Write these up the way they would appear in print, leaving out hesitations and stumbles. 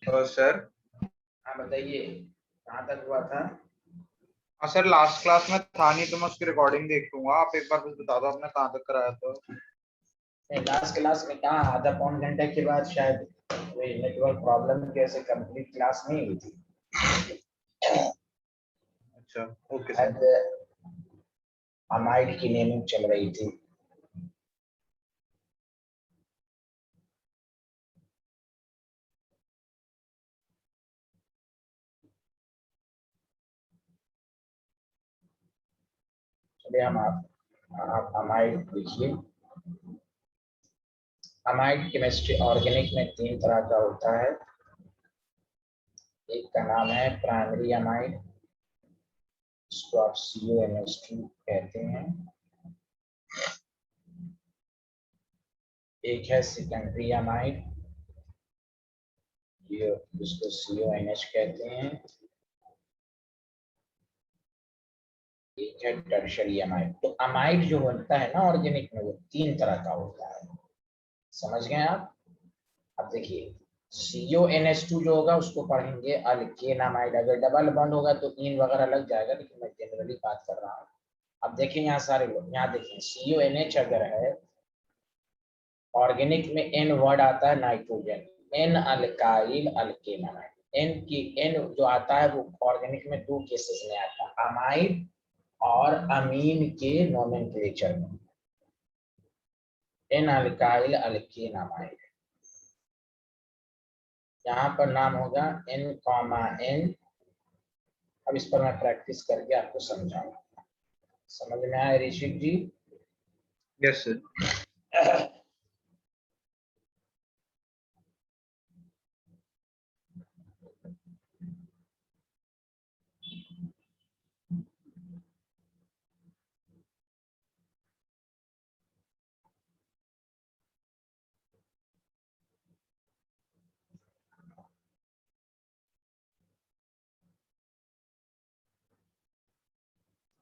Sir. हाँ बताइए, कहाँ तक हुआ था? हाँ सर, लास्ट क्लास में था नहीं तो मैं उसकी रिकॉर्डिंग देख लूंगा। आप एक बार बस बता दो आपने कहाँ तक कराया था। नहीं, लास्ट क्लास में कहाँ, आधा पौन घंटे के बाद शायद कोई नेटवर्क प्रॉब्लम की वजह से कंप्लीट क्लास नहीं हुई थी। अच्छा, ओके सर। शायद अमाइड की नेमिंग चल रही थी। चलिए हम आप अमाइड लिखिए। अमाइड केमिस्ट्री ऑर्गेनिक में 3 तरह का होता है। एक का नाम है प्राइमरी अमाइड, इसको आप CuNH2 कहते हैं। एक है सेकेंडरी अमाइड, ये इसको CuNH कहते हैं। एक है टर्शियरी अमाइड। तो अमाइड जो बनता है ना ऑर्गेनिक में, वो 3 तरह का होता है। समझ गए आप? अब देखिए, CuNH2 जो होगा उसको पढ़ेंगे अल्केन अमाइड। अगर डबल बॉन्ड होगा तो इन वगैरह लग जाएगा, लेकिन मैं जनरली बात कर रहा हूँ। अब देखें यहाँ सारे लोग, यहाँ देखें CuNH अगर है ऑर्गेनिक में, N वर्ड आता है nitrogen, N alkyl alkane amide. N जो आता है वो ऑर्गेनिक में 2 केसेस में आता है, अमाइड और अमीन के नोमेनक्लेचर में। N अल्काइल अल्केन अमाइड, यहाँ पर नाम होगा N, अब इस पर मैं प्रैक्टिस करके आपको समझाऊंगा। समझ में आया ऋषिक जी? Yes sir.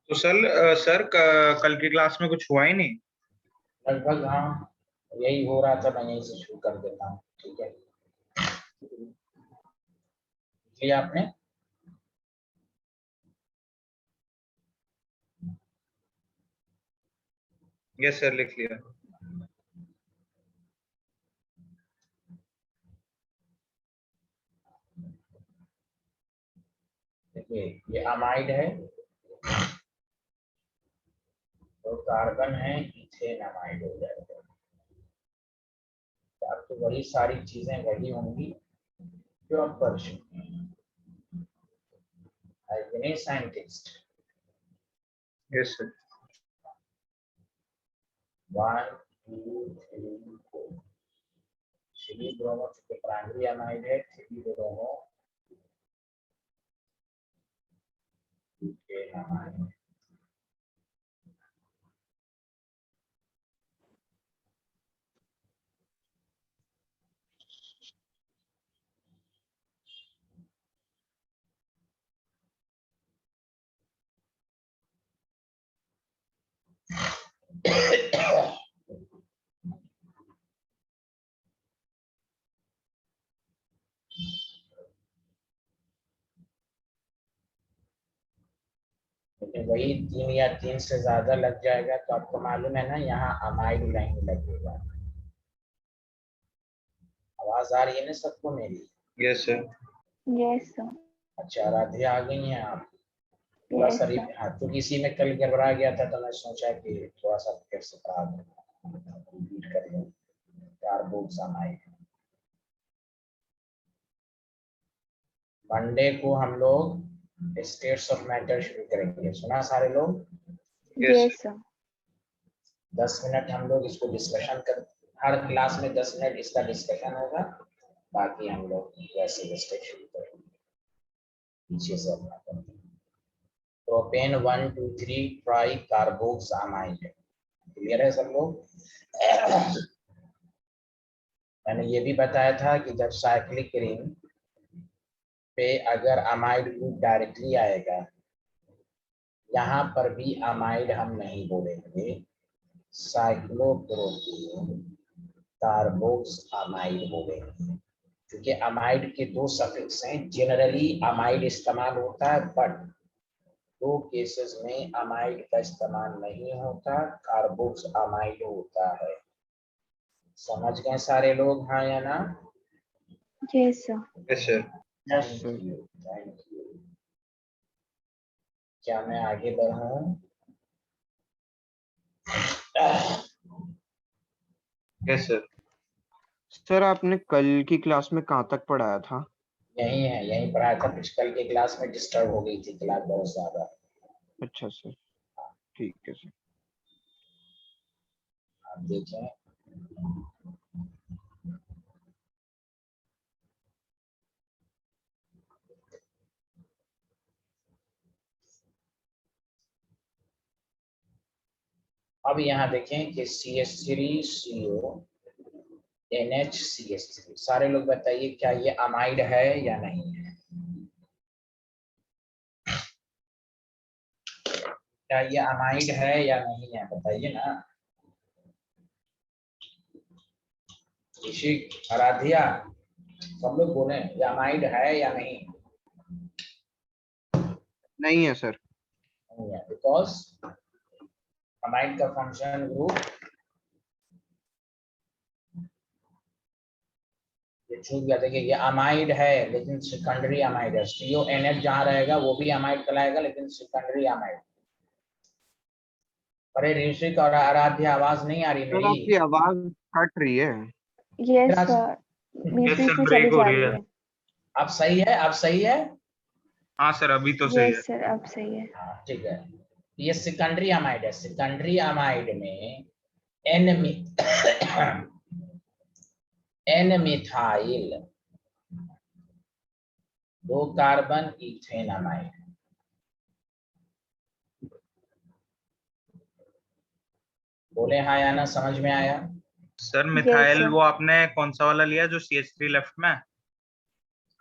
तो सर कल की क्लास में कुछ हुआ ही नहीं। लगभग हाँ, यही हो रहा था। मैं यहीं से शुरू कर देता हूँ, ठीक है? ये आपने यस सर, लिख लिया। देखिए, ये अमाइड है, तो कार्बन है, इथेन अमाइड हो जाएगा। तो अब तो वही सारी चीजें वही होंगी जो आप पढ़ चुके हैं। Scientist yes sir. 1 2 3 4, 3 ब्रोमो, चूंकि प्राइमरी अमाइड है, 3 ब्रोमो इथेन अमाइड। लेकिन वही 3 या 3 से ज्यादा लग जाएगा तो आपको मालूम है ना, यहाँ अमाइड लाइन लगेगा। आवाज आ रही है ना सबको मेरी? Yes sir. Yes sir. अच्छा, राधे आ गई हैं आप? थोड़ा यस सा सर। हाँ, क्योंकि इसी में कल गड़बड़ा गया था तो मैं सोचा कि थोड़ा सा फिर से रिपीट कर लूं। कार्बोक्सामाइड, मंडे को हम लोग स्टेट्स ऑफ मैटर शुरू करेंगे। सुना सारे लोग? Yes yes sir. 10 मिनट हम लोग इसको डिस्कशन कर, हर क्लास में 10 मिनट इसका डिस्कशन होगा, बाकी हम लोग वैसे स्टेट शुरू करेंगे पीछे से अपना करते हैं। Propane 1 2 3 try carboxamide. क्लियर है सब लोग? मैंने ये भी बताया था कि जब साइक्लिक रिंग पे अगर अमाइड ग्रुप डायरेक्टली आएगा, यहाँ पर भी अमाइड हम नहीं बोलेंगे, साइक्लोप्रोपीन कार्बोक्सामाइड बोलेंगे। क्योंकि अमाइड के दो सफिक्स हैं, जनरली अमाइड इस्तेमाल होता है, बट दो केसेस में अमाइड का इस्तेमाल नहीं होता, कार्बोक्स अमाइड होता है। समझ गए सारे लोग, हाँ या ना? Yes sir. Yes sir. Thank you, thank you. क्या मैं आगे बढ़ूं? Yes sir. सर आपने कल की क्लास में कहाँ तक पढ़ाया था? यही है, यही पढ़ाया था। कुछ कल के क्लास में डिस्टर्ब हो गई थी क्लास बहुत ज्यादा। अच्छा सर, ठीक है सर। आप देखें, अब यहाँ देखें कि CH3CO NHCH3, सारे लोग बताइए क्या ये अमाइड है या नहीं है? क्या ये अमाइड है या नहीं है, बताइए ना। ऋषि, आराध्या, सब लोग बोले ये अमाइड है या नहीं? नहीं है सर। नहीं है, बिकॉज अमाइड का फंक्शन ग्रुप, ये छूट गया। देखिए ये अमाइड है लेकिन सेकेंडरी अमाइड है। CONH जहाँ रहेगा वो भी अमाइड कहलाएगा, लेकिन सेकेंडरी अमाइड। अरे ऋषिक और आराध्या, आवाज नहीं आ रही सर आपकी मेरी? आवाज कट रही है। यस सर, बीच बीच में चली जा रही है। अब सही है, अब सही है? हाँ सर, अभी तो सही है। यस सर, अब सही है। हाँ ठीक है। ये सेकेंडरी अमाइड है। सेकेंडरी अमाइड में N N methyl 2 carbon ethane amide. बोले हाँ या ना, समझ में आया? Sir methyl sir. वो आपने कौन सा वाला लिया जो CH3 लेफ्ट में?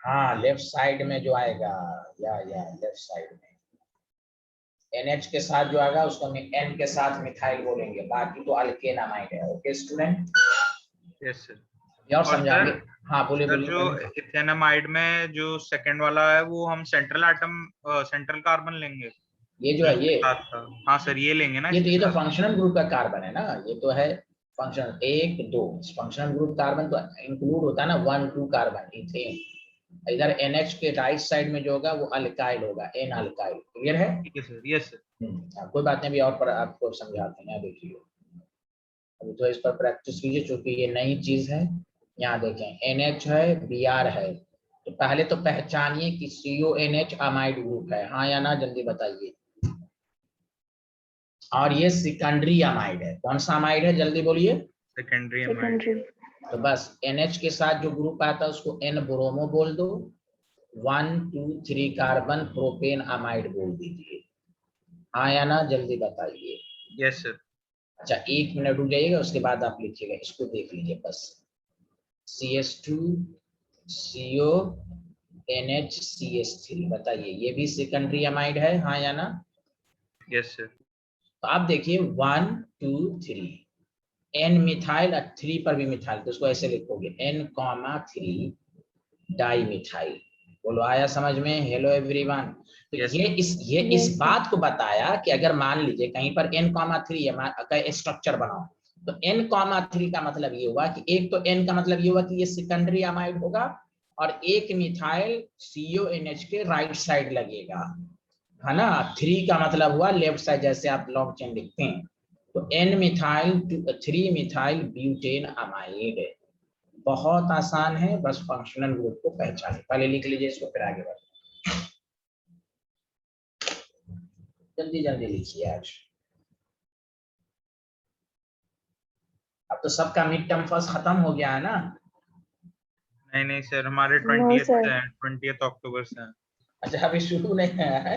हाँ, लेफ्ट साइड में जो आएगा, या लेफ्ट साइड में NH के साथ जो आएगा उसको N के साथ मिथाइल बोलेंगे, बाकी तो अल्केन अमाइड है। Okay student, yes sir. ये और और समझाएंगे। सर, हाँ बोलिए सर बोलिए जो बोलिए। इथेनामाइड में जो सेकंड वाला है वो हम सेंट्रल एटम, सेंट्रल कार्बन लेंगे ये जो जो है इसके साथ था। हाँ सर, ये लेंगे ना ये इसके तो साथ। फंक्शनल ग्रुप का कार्बन है ना, ये तो है फंक्शन 1 2। फंक्शनल ग्रुप कार्बन तो इंक्लूड होता है ना 1 2 कार्बन इथेन। इधर NH के राइट साइड में जो होगा वो अल्काइल होगा, N अल्काइल। क्लियर है? ठीक है सर। Yes sir. कोई बात नहीं, अभी और पर आपको समझाते हैं। देखिए अभी तो इस पर प्रैक्टिस कीजिए, चूंकि ये नई चीज है। यहाँ देखें NH है, Br है, तो पहले तो पहचानिए कि CONH अमाइड ग्रुप है, हाँ या ना, जल्दी बताइए। और ये सेकेंडरी अमाइड है। कौन सा अमाइड है, जल्दी बोलिए। Secondary amide. सेकेंडरी। तो बस NH के साथ जो ग्रुप आता है उसको N ब्रोमो बोल दो, 1 2 3 कार्बन प्रोपेन अमाइड बोल दीजिए, हाँ या ना, जल्दी बताइए। Yes sir. अच्छा 1 मिनट रुक जाइएगा, उसके बाद आप लिखिएगा, इसको देख लीजिए बस। CH2 CO NH CH3, बताइए ये भी सेकेंडरी अमाइड है, हाँ या ना? Yes sir. तो आप देखिए 1 2 3 N मिथाइल, 3 पर भी मिथाइल, तो उसको ऐसे लिखोगे N, 3 डाई मिथाइल। बोलो आया समझ में? Hello everyone. तो Yes, ये इस Yes, बात को बताया कि अगर मान लीजिए कहीं पर N, 3 का स्ट्रक्चर बनाओ, तो N, 3 का मतलब ये हुआ कि एक तो N का मतलब ये हुआ कि ये सेकेंडरी अमाइड होगा, और एक मिथाइल CONH के राइट साइड लगेगा, है ना। 3 का मतलब हुआ लेफ्ट साइड, जैसे आप लॉन्ग चेन लिखते हैं। तो N methyl 3 methyl butane amide. बहुत आसान है, बस फंक्शनल ग्रुप को पहचाने। पहले लिख लीजिए इसको, फिर आगे बढ़। जल्दी जल्दी लिखिए आज। अब तो सबका मिड टर्म फर्स्ट खत्म हो गया है ना? नहीं नहीं सर, हमारे No, 20th sir. से हैं, 20th अक्टूबर से हैं। अच्छा अभी शुरू नहीं है?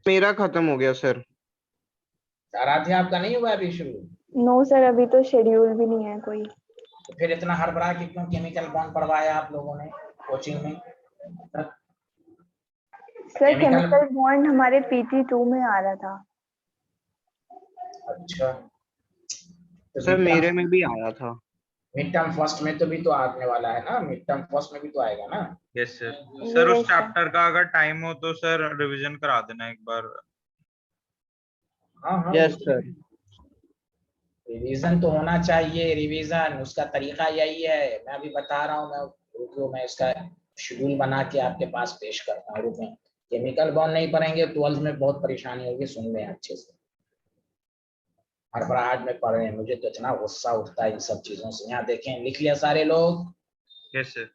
मेरा खत्म हो गया सर। आराध्या आपका नहीं हुआ अभी शुरू? नो सर, अभी तो शेड्यूल भी नहीं है कोई। तो फिर इतना हड़बड़ा के क्यों केमिकल बॉन्ड पढ़वाया आप लोगों ने कोचिंग में? सर केमिकल, केमिकल बॉन्ड हमारे PT2 में आ रहा था। अच्छा तो सर बीटा, मेरे में भी आया था। मिड टर्म फर्स्ट में तो भी तो आने वाला है ना, मिड टर्म फर्स्ट में भी तो आएगा ना। Yes sir. सर उस Yes, sir. चैप्टर का अगर टाइम हो तो सर रिवीजन करा देना एक बार। हाँ हाँ, यस सर। रिवीजन तो होना चाहिए, रिवीजन उसका तरीका यही है, मैं अभी बता रहा हूँ। मैं रुको, मैं इसका शेड्यूल बना के आपके पास पेश करता हूँ। रुको, केमिकल बॉन्ड नहीं पढ़ेंगे 12th में बहुत परेशानी होगी, सुन लें अच्छे से। हड़बड़ाहट में पढ़ रहे हैं, मुझे तो इतना गुस्सा उठता है इन सब चीजों से। यहाँ देखें, लिख लिया सारे लोग? Yes sir.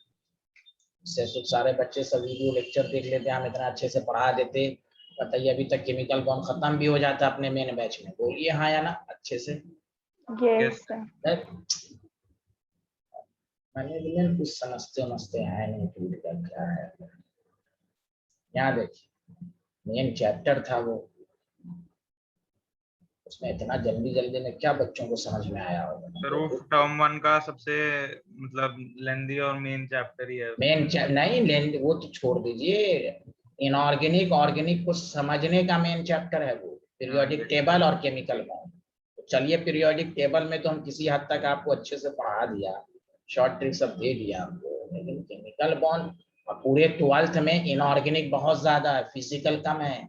इससे तो सारे बच्चे सब वीडियो लेक्चर देख लेते, हम इतना अच्छे से पढ़ा देते। बताइए, अभी तक केमिकल बॉन्ड खत्म भी हो जाता अपने मेन बैच में। बोलिए हाँ या ना अच्छे से। Yes, sir. मैनेजमेंट कुछ समझते हैं नहीं, टूट का क्या है। यहाँ देखिए, मेन चैप्टर था वो, उसमें इतना जल्दी जल्दी में क्या बच्चों को समझ में आया सर वो होगा। टर्म 1 का सबसे मतलब लेंदी और मेन चैप्टर ही है। मेन नहीं, वो तो छोड़ दीजिए। इनऑर्गेनिक ऑर्गेनिक को समझने का मेन चैप्टर है वो, पीरियोडिक टेबल और केमिकल बॉन्ड। तो चलिए, पीरियोडिक टेबल में तो हम किसी हद तक आपको अच्छे से पढ़ा दिया, शॉर्ट ट्रिक सब दे दिया आपको, लेकिन केमिकल बॉन्ड और पूरे 12th में इनऑर्गेनिक बहुत ज्यादा है, फिजिकल कम है।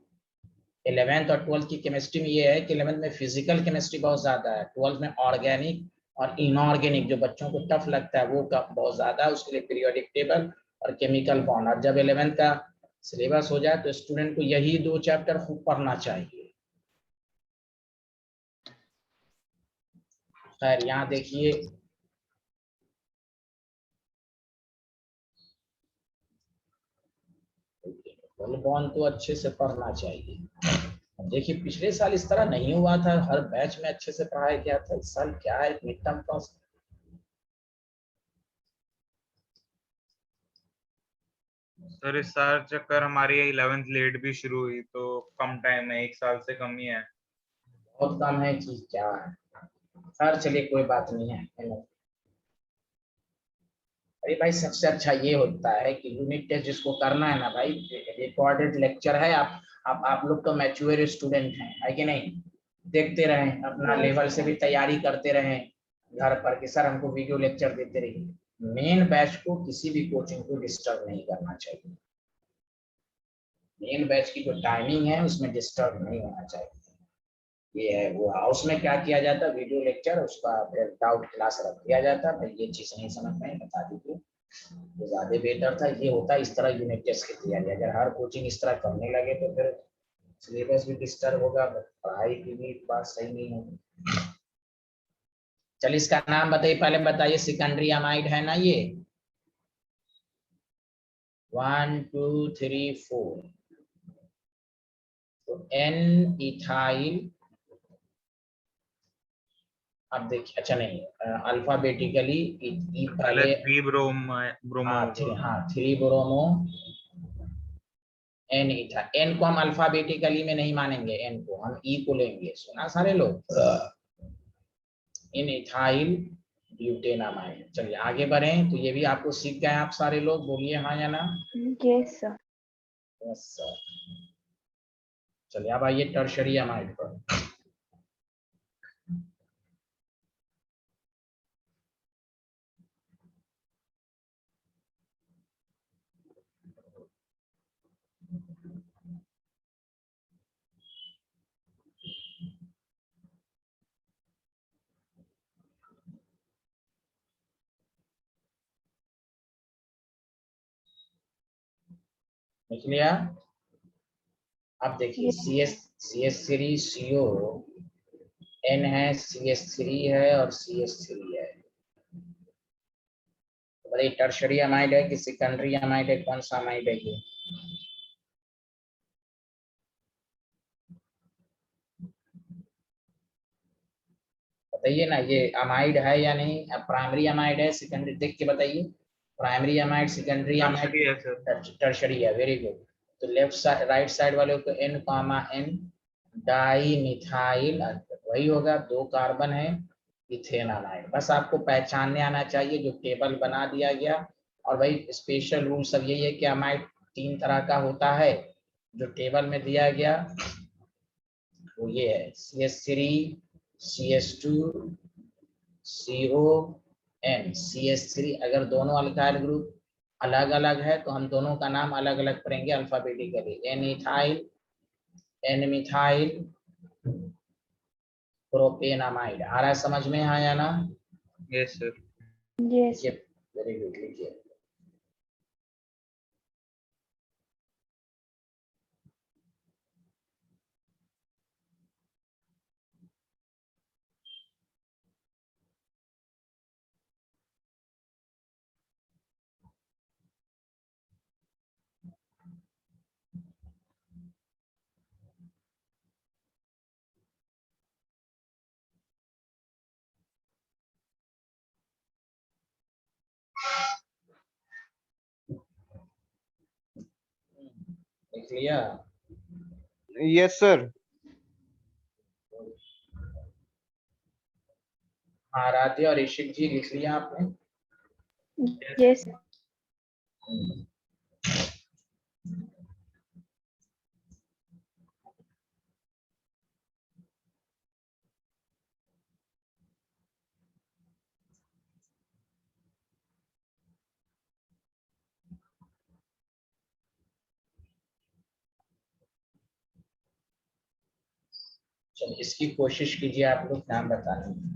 11th और 12th की केमिस्ट्री में ये है कि 11th में फिजिकल केमिस्ट्री बहुत ज्यादा है, 12th में ऑर्गेनिक और इनऑर्गेनिक जो बच्चों को टफ लगता है वो बहुत ज्यादा है। उसके लिए पीरियोडिक टेबल और केमिकल बॉन्ड। और जब 11th का सिलेबस हो जाए तो स्टूडेंट को यही 2 चैप्टर खूब पढ़ना चाहिए। खैर, यहाँ देखिए, बॉन्ड तो अच्छे से पढ़ना चाहिए। देखिए, पिछले साल इस तरह नहीं हुआ था, हर बैच में अच्छे से पढ़ाया गया था। इस साल क्या है, मिड टर्म पास। सर इस साल चक्कर हमारी 11th लेट भी शुरू हुई तो कम टाइम है, 1 साल से कम ही है। बहुत कम है कि क्या है। खैर चलिए, कोई बात नहीं है। अरे भाई, सबसे अच्छा ये होता है कि यूनिट टेस्ट जिसको करना है ना भाई, रिकॉर्डेड लेक्चर है। आप लोग तो मैच्योर स्टूडेंट हैं, है कि नहीं? देखते रहें, अपना Yes, लेवल से sir. भी तैयारी करते रहें घर पर कि सर हमको वीडियो लेक्चर देते रहिए। मेन बैच को किसी भी कोचिंग को डिस्टर्ब नहीं करना चाहिए। मेन बैच की जो टाइमिंग है उसमें डिस्टर्ब नहीं होना चाहिए। ये है वो है। उसमें क्या किया जाता है, वीडियो लेक्चर, उसका फिर डाउट क्लास रख दिया जाता है। भाई ये चीज नहीं समझ में, बता दीजिए, तो ज्यादा बेटर था। ये होता है इस तरह यूनिट टेस्ट की तैयारी। अगर हर कोचिंग इस तरह करने लगे तो फिर सिलेबस भी डिस्टर्ब होगा, पढ़ाई की भी बात सही नहीं होगी। चलिए, इसका नाम बताइए, पहले बताइए। सेकेंडरी अमाइड है ना ये, 1 2 3 4। तो एन इथाइल, अब देखिए, अच्छा नहीं, अल्फाबेटिकली ई पहले पहले। 3 ब्रोमो होगा। हाँ, 3 ब्रोमो एन इथा। एन को हम अल्फाबेटिकली में नहीं मानेंगे, एन को हम ई को लेंगे। सुना सारे लोग? इन इथाइल ब्यूटेनामाइड। चलिए आगे बढ़ें, तो ये भी आपको सीख गए आप सारे लोग। बोलिए हाँ या ना। Yes, sir. Yes sir. चलिए अब आइए टर्शरी अमाइड पर। लिख लिया? अब देखिए, Yes, CS3 CO, N है, CS3 है और CS3 है। तो बताइए, टर्शरी अमाइड है कि सेकेंडरी अमाइड है? कौन सा अमाइड है ये? बताइए ना, ये अमाइड है या नहीं? प्राइमरी अमाइड है, सेकेंडरी? देख के बताइए, primary amide, secondary amide, tertiary है सर। टर्शरी है। Very good. तो लेफ्ट साइड, राइट साइड वाले को N कामा N डाई मिथाइल, वही होगा, 2 कार्बन है, इथेन अमाइड। बस आपको पहचानने आना चाहिए, जो टेबल बना दिया गया। और भाई स्पेशल रूल सब यही है कि अमाइड 3 तरह का होता है, जो टेबल में दिया गया वो ये है: CS3, CS2, CO NCH3। अगर दोनों अल्काइल ग्रुप अलग अलग है तो हम दोनों का नाम अलग अलग करेंगे alphabetically. N ethyl, N methyl, propanamide. आ रहा है समझ में, आया ना? Yes sir. Yes. Very good, लिखिए। लिख लिया? Yes sir. हाँ, राधे और ऋषिक जी लिख लिया आपने? Yes. चलिए इसकी कोशिश कीजिए आप लोग नाम बताने की।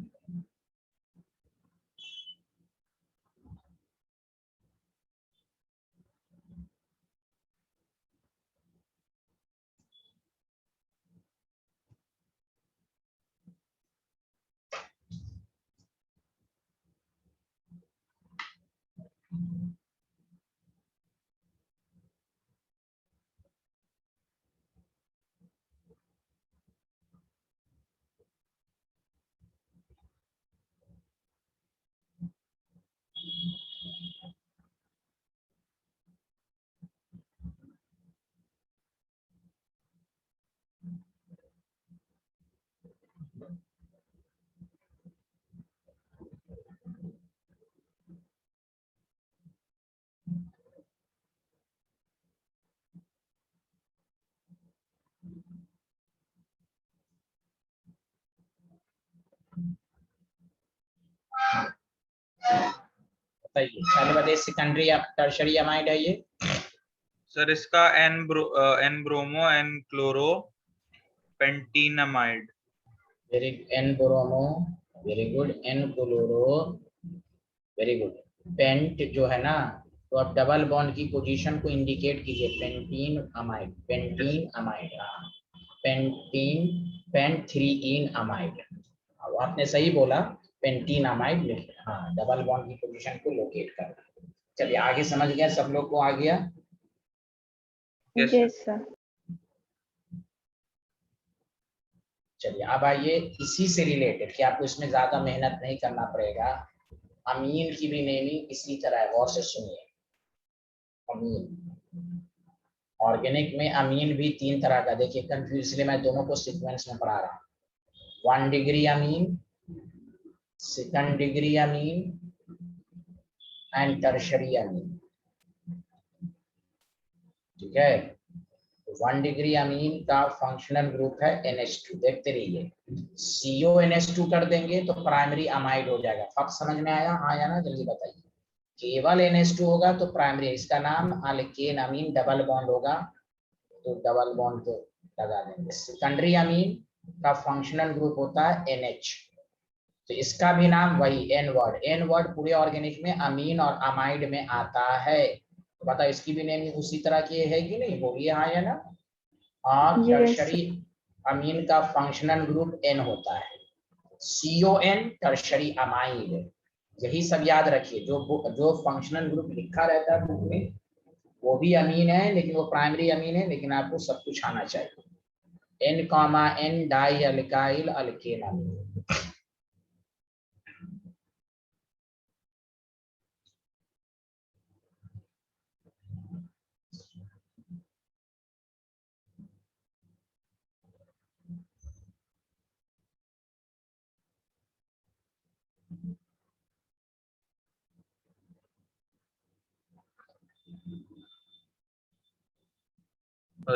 बताइए, पहले बताइए सेकेंडरी या टर्शरी अमाइड है ये? सर इसका N bromo, N chloro, pentenamide. Very, N bromo, very good, N chloro, very good. Pent जो है ना, तो आप डबल बॉन्ड की पोजीशन को इंडिकेट कीजिए। पेंटीन अमाइड, पेंटीन अमाइड, हाँ पेंटीन, पेंट 3 इन अमाइड। अब आपने सही बोला, पेंटीन अमाइड लिख, हाँ डबल बॉन्ड की पोजीशन को लोकेट करना। चलिए आगे समझ गया, सब लोग को आ गया? Yes sir. Yes, sir. चलिए अब आइए इसी से रिलेटेड, कि आपको इसमें ज्यादा मेहनत नहीं करना पड़ेगा। अमीन की भी नेमिंग इसी तरह है, गौर से सुनिए। अमीन, ऑर्गेनिक में अमीन भी 3 तरह का, देखिए कंफ्यूज, इसलिए मैं दोनों को सीक्वेंस में पढ़ा रहा हूँ। 1 degree amine, second degree amine and tertiary अमीन। ठीक है, 1 डिग्री अमीन का फंक्शनल ग्रुप है NH2। देखते रहिए, CONH2 कर देंगे तो प्राइमरी अमाइड हो जाएगा। फर्क समझ में आया? आया ना? जल्दी बताइए। केवल NH2 होगा तो प्राइमरी, इसका नाम अल्केन अमीन, डबल बॉन्ड होगा तो डबल बॉन्ड तो लगा देंगे। सेकेंडरी अमीन का फंक्शनल ग्रुप होता है NH, तो इसका भी नाम वही N वर्ड। N वर्ड पूरे ऑर्गेनिक में अमीन और अमाइड में आता है। तो बता, इसकी भी नेम उसी तरह की है कि नहीं? बोलिए हाँ या ना? और Yes. टर्शरी अमीन का फंक्शनल ग्रुप N होता है, CON टर्शरी अमाइड। यही सब याद रखिए, जो फंक्शनल ग्रुप लिखा रहता है बुक में वो भी अमीन है, लेकिन वो प्राइमरी अमीन है, लेकिन आपको सब कुछ आना चाहिए। N, डाई अल्काइल अल्केन अमीन।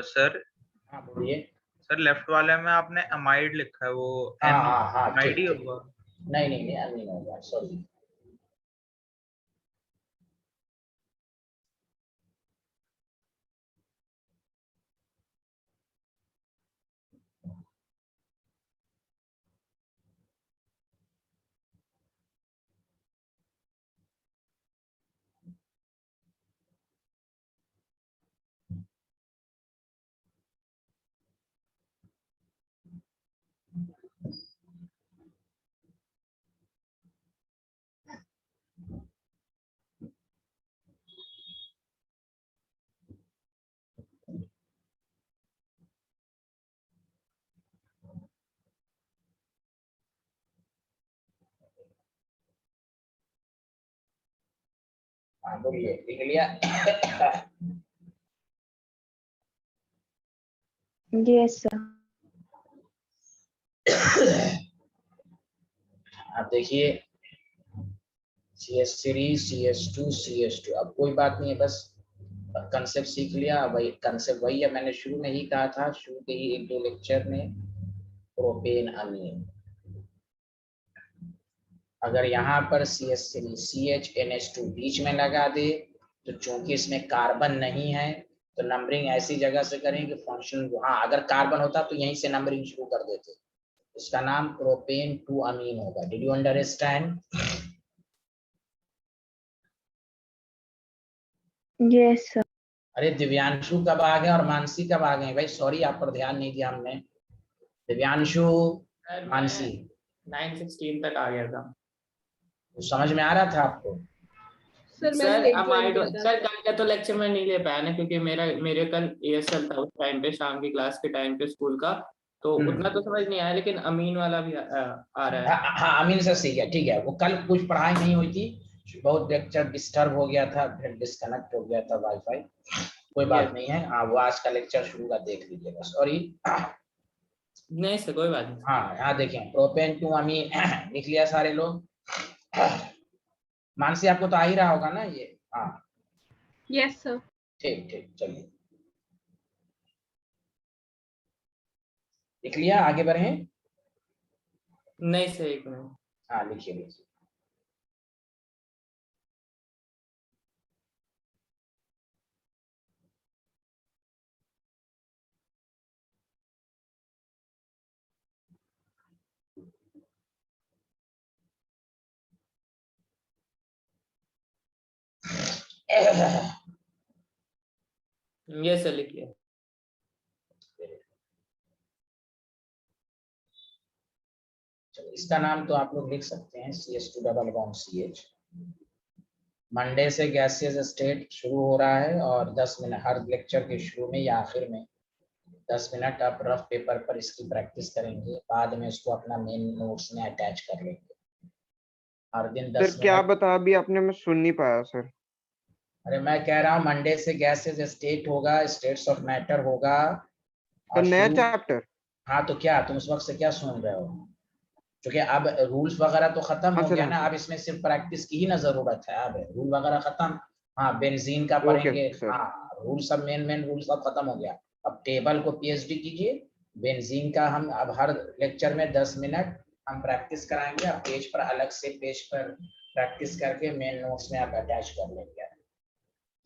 सर, हाँ बोलिए। सर लेफ्ट वाले में आपने अमाइड लिखा है, वो हाँ एन हाँ हाँ, अमाइड ठीक ही ठीक। होगा? नहीं नहीं नहीं, अमीन होगा, सॉरी। हाँ बोलिए, लिख लिया? Yes, sir. अब देखिए CH3 CH2 CH2, अब कोई बात नहीं है, बस कंसेप्ट सीख लिया। वही कंसेप्ट वही है, मैंने शुरू में ही कहा था, शुरू के ही 1-2 लेक्चर में, प्रोपेन अमीन। अगर यहाँ पर CH3 CHNH2 बीच में लगा दे तो चूंकि इसमें कार्बन नहीं है तो नंबरिंग ऐसी जगह से करें कि फंक्शन, हाँ अगर कार्बन होता तो यहीं से नंबरिंग शुरू कर देते। इसका नाम प्रोपेन 2 अमीन होगा। Did you understand? Yes, sir. अरे दिव्यांशु कब आ गए और मानसी कब आ गए भाई? सॉरी आप पर ध्यान नहीं दिया हमने। दिव्यांशु, मानसी 9:16 तक आ गया था तो समझ में आ रहा था आपको? सर मैंने सर। लेट अब ज्वाइन किया था। सर कल का तो लेक्चर मैं नहीं ले पाया ना, क्योंकि मेरे कल ESL था उस टाइम पे, शाम की क्लास के टाइम पे स्कूल का, तो उतना तो समझ नहीं आया, लेकिन अमीन वाला भी आ रहा है। हाँ अमीन से सीख गया, ठीक है। वो कल कुछ पढ़ाई नहीं हुई थी, बहुत लेक्चर डिस्टर्ब हो गया था, फिर डिस्कनेक्ट हो गया था वाईफाई। कोई बात नहीं है, हाँ वो आज का लेक्चर शुरू का देख लीजिएगा। सॉरी, नहीं सर कोई बात नहीं। हाँ यहाँ देखें प्रोपेन 2 अमीन लिख लिया सारे लोग? मानसी आपको तो आ ही रहा होगा ना ये? हाँ यस सर। ठीक ठीक, चलिए लिख लिया, आगे बढ़े? नहीं सर एक मिनट। हाँ लिखिए लिखिए। ये सर लिखिए। चलो इसका नाम तो आप लोग लिख सकते हैं CH2 double bond CH। Monday से गैसियस स्टेट शुरू हो रहा है और 10 मिनट हर लेक्चर के शुरू में या आखिर में 10 मिनट आप रफ पेपर पर इसकी प्रैक्टिस करेंगे, बाद में इसको अपना मेन नोट्स में अटैच कर लेंगे। हर दिन 10 सर क्या मिनट। बता अभी आपने, मैं सुन नहीं पाया सर। अरे मैं कह रहा हूँ मंडे से गैसेस स्टेट होगा, स्टेट्स ऑफ मैटर होगा तो और नया शुरू। चैप्टर? हाँ तो क्या तुम उस वक्त से क्या सुन रहे हो? क्योंकि अब रूल्स वगैरह तो खत्म हाँ हो सर, गया हाँ ना, सर। अब इसमें सिर्फ प्रैक्टिस की ही ना जरूरत है। अब रूल वगैरह खत्म। हाँ बेंजीन का ओके पढ़ेंगे, सर। हाँ रूल सब मेन रूल सब खत्म हो गया। अब टेबल को PhD कीजिए। बेंजीन का हम अब हर लेक्चर में 10 मिनट हम प्रैक्टिस कराएंगे। अब पेज पर अलग से पेज पर प्रैक्टिस करके मेन नोट्स में आप अटैच कर लेंगे।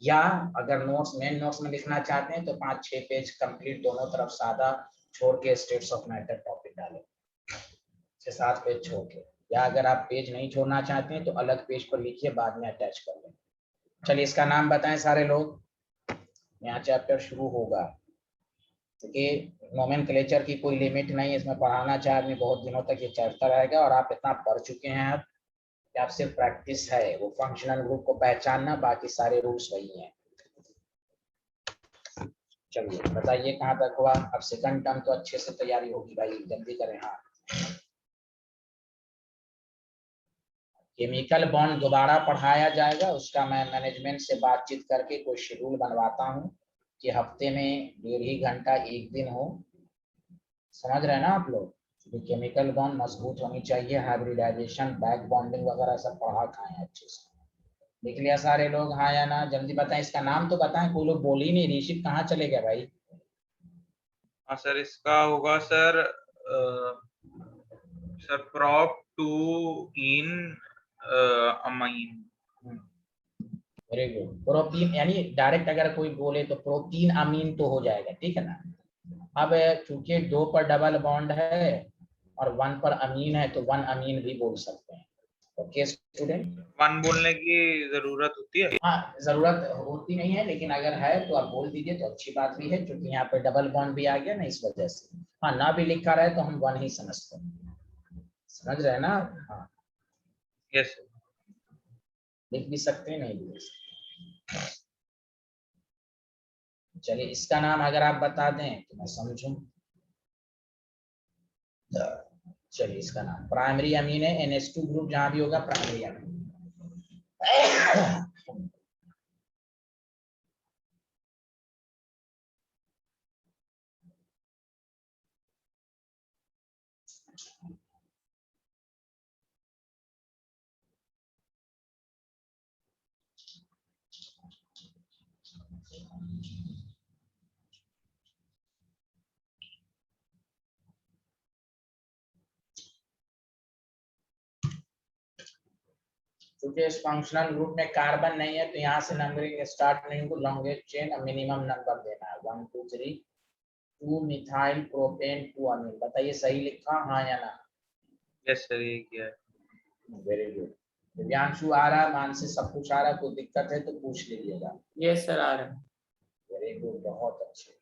या अगर नोट्स मेन नोट्स में लिखना चाहते हैं तो 5-6 पेज कंप्लीट दोनों तरफ सादा छोड़ के स्टेट्स ऑफ मैटर टॉपिक डालें, 6-7 पेज छोड़ के। या अगर आप पेज नहीं छोड़ना चाहते हैं तो अलग पेज पर लिखिए, बाद में अटैच कर लें। चलिए इसका नाम बताएं सारे लोग। यहाँ चैप्टर शुरू होगा क्योंकि नोमेनक्लेचर की कोई लिमिट नहीं है, इसमें पढ़ाना चाहे आदमी बहुत दिनों तक ये चलता रहेगा। और आप इतना पढ़ चुके हैं अब कि आप सिर्फ प्रैक्टिस है वो फंक्शनल ग्रुप को पहचानना, बाकी सारे रूल्स वही हैं। चलिए बताइए कहाँ तक हुआ? अब सेकंड टर्म तो अच्छे से तैयारी होगी भाई, जल्दी करें। हाँ केमिकल बॉन्ड दोबारा पढ़ाया जाएगा, उसका मैं मैनेजमेंट से बातचीत करके कोई शेड्यूल बनवाता हूँ कि हफ्ते में 1.5 घंटा एक दिन हो। समझ रहे हैं ना आप लोग? केमिकल बॉन्ड मजबूत होनी चाहिए, हाइब्रिडाइजेशन बैक बॉन्डिंग वगैरह सब पढ़ा खाए अच्छे से। लिख लिया सारे लोग हाँ या ना? जल्दी बताएं, इसका नाम तो बताएं, कोई लोग बोल ही नहीं। ऋषिक कहाँ चले गए भाई? हाँ सर इसका होगा sir prop 2 in amine। Very good. Protein यानी डायरेक्ट अगर कोई बोले तो प्रोटीन अमीन तो हो जाएगा, ठीक है ना? अब चूंकि 2 पर डबल बॉन्ड है और 1 पर अमीन है तो 1 अमीन भी बोल सकते हैं। ओके स्टूडेंट, 1 बोलने की जरूरत होती है? हाँ जरूरत होती नहीं है, लेकिन अगर है तो आप बोल दीजिए तो अच्छी बात भी है, क्योंकि यहाँ पे डबल बॉन्ड भी आ गया ना, इस वजह से। हाँ ना भी लिखा रहे तो हम 1 ही समझते हैं। समझ रहे हैं ना? हाँ यस लिख भी सकते हैं, नहीं भी लिख सकते। चलिए इसका नाम अगर आप बता दें तो मैं समझूं। चलिए इसका नाम प्राइमरी अमीन है, NH2 ग्रुप जहां भी होगा प्राइमरी अमीन। क्योंकि इस फंक्शनल ग्रुप में कार्बन नहीं है तो यहाँ से नंबरिंग स्टार्ट नहीं होगी, लॉन्गेस्ट चेन और मिनिमम नंबर देना है 1 2 3 2 मिथाइल प्रोपेन 2 अमीन। बताइए सही लिखा हाँ या ना? यस सर, ये किया है। Very good. दिव्यांशु आ रहा है, मानसी सब कुछ आ रहा है, कोई दिक्कत है तो पूछ लीजिएगा। यस सर आ रहा है। वेरी गुड, बहुत अच्छे।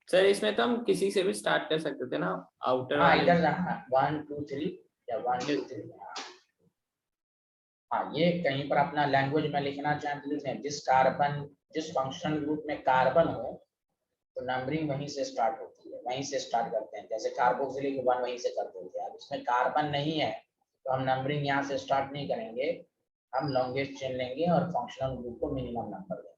सर इसमें तो हम किसी से भी स्टार्ट कर सकते थे ना, आउटर हाँ वाले। इधर जाना 1 2 3 या 1 2 3। हाँ ये कहीं पर अपना लैंग्वेज में लिखना चाहें तो लिखें, जिस फंक्शनल ग्रुप में कार्बन हो तो नंबरिंग वहीं से स्टार्ट होती है, वहीं से स्टार्ट करते हैं। जैसे कार्बोक्सिलिक 1 वहीं से करते थे। अब इसमें कार्बन नहीं है तो हम नंबरिंग यहाँ से स्टार्ट नहीं करेंगे, हम लॉन्गेस्ट चेन लेंगे और फंक्शनल ग्रुप को मिनिमम नंबर देंगे।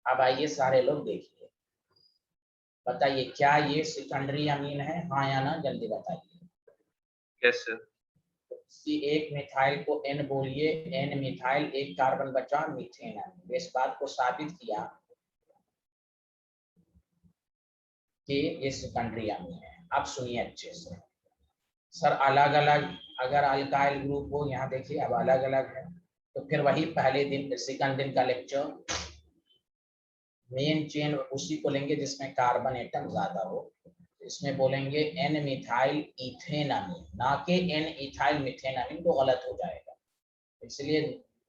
अब आइए सारे लोग देखिए, बताइए क्या ये सेकेंडरी अमीन है, हाँ या ना, जल्दी बताइए। Yes sir. एक मिथाइल को N बोलिए, N मिथाइल, एक कार्बन बचा मीथेन अमीन। इस बात को साबित किया कि ये सेकेंडरी अमीन है। अब सुनिए अच्छे से, सर अलग अलग अगर अल्काइल ग्रुप हो, यहाँ देखिए अब अलग अलग है तो फिर वही पहले दिन सेकंड दिन का लेक्चर, मेन चेन उसी को लेंगे जिसमें कार्बन एटम ज्यादा हो। इसमें बोलेंगे N मिथाइल इथेन अमीन, ना कि N इथाइल मिथेन अमीन, तो गलत हो जाएगा। इसलिए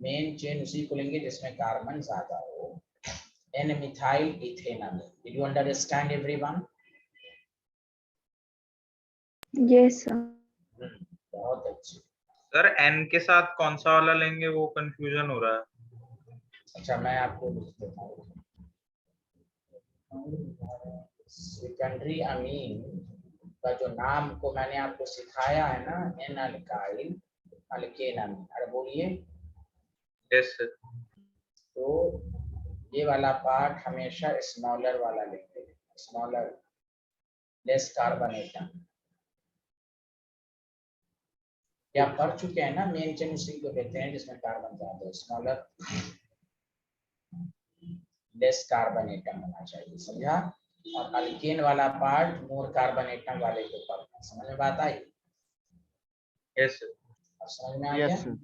मेन चेन उसी को लेंगे जिसमें कार्बन ज्यादा हो, N methyl ethane amine. Did you understand everyone? Yes, sir. बहुत अच्छे। सर एन के साथ कौन सा वाला लेंगे वो कंफ्यूजन हो रहा है। अच्छा मैं आपको लिख देता हूँ। सेकेंडरी अमीन का जो नाम को मैंने आपको सिखाया है ना, एन अल्काइल अल्केन अमीन। अरे बोलिए। Yes sir. तो ये वाला पार्ट हमेशा स्मॉलर वाला लिखते हैं, स्मॉलर लेस कार्बन एटम। क्या पढ़ चुके हैं ना, मेन चेन उसी को कहते हैं जिसमें कार्बन ज्यादा है, स्मॉलर लेस कार्बन एटम होना चाहिए, समझा? और अल्केन वाला पार्ट मोर कार्बन एटम वाले को पढ़ना। समझ में बात आई? Yes sir. अब समझ में आ गया? Yes sir.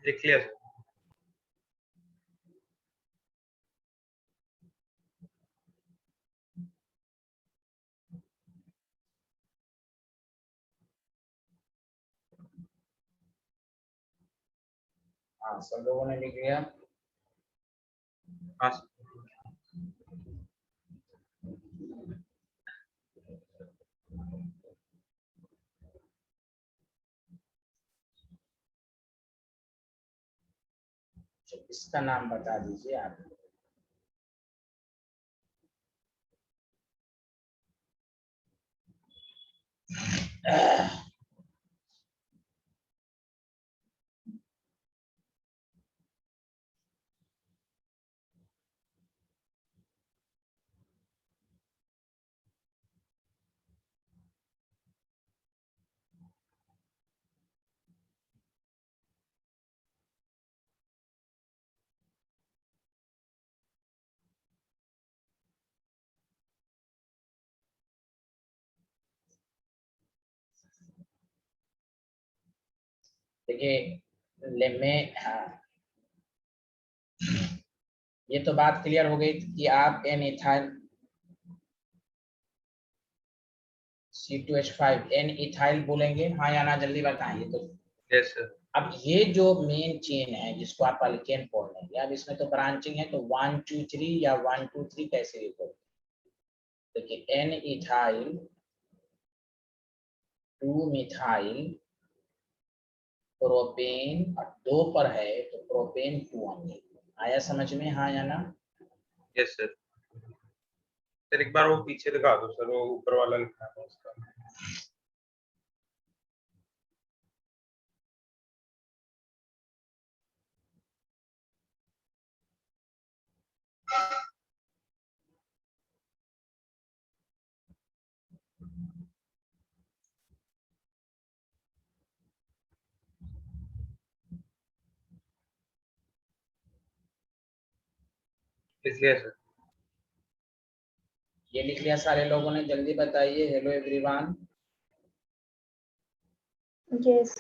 लिख लिया सर। हाँ सब लोगों ने लिख लिया। हाँ सर। इसका नाम बता दीजिए आप। देखिए लेमे, हाँ ये तो बात क्लियर हो गई कि आप N ethyl C2H5 N ethyl बोलेंगे, हाँ या ना, जल्दी बताएं। ये तो यस सर। अब ये जो मेन चेन है जिसको आप अल्केन बोल लेंगे, अब इसमें तो ब्रांचिंग है तो 1 2 3 या 1 2 3 कैसे भी बोल। देखिए एन इथाइल 2 मिथाइल प्रोपेन और 2 पर है तो प्रोपेन प्रोपेन 2 अमीन। आया समझ में, हाँ या ना? Yes sir. सर एक बार वो पीछे दिखा दो सर, वो ऊपर वाला लिखना है उसका। इसलिए सर। ये लिख लिया सारे लोगों ने? जल्दी बताइए। Hello everyone. Yes.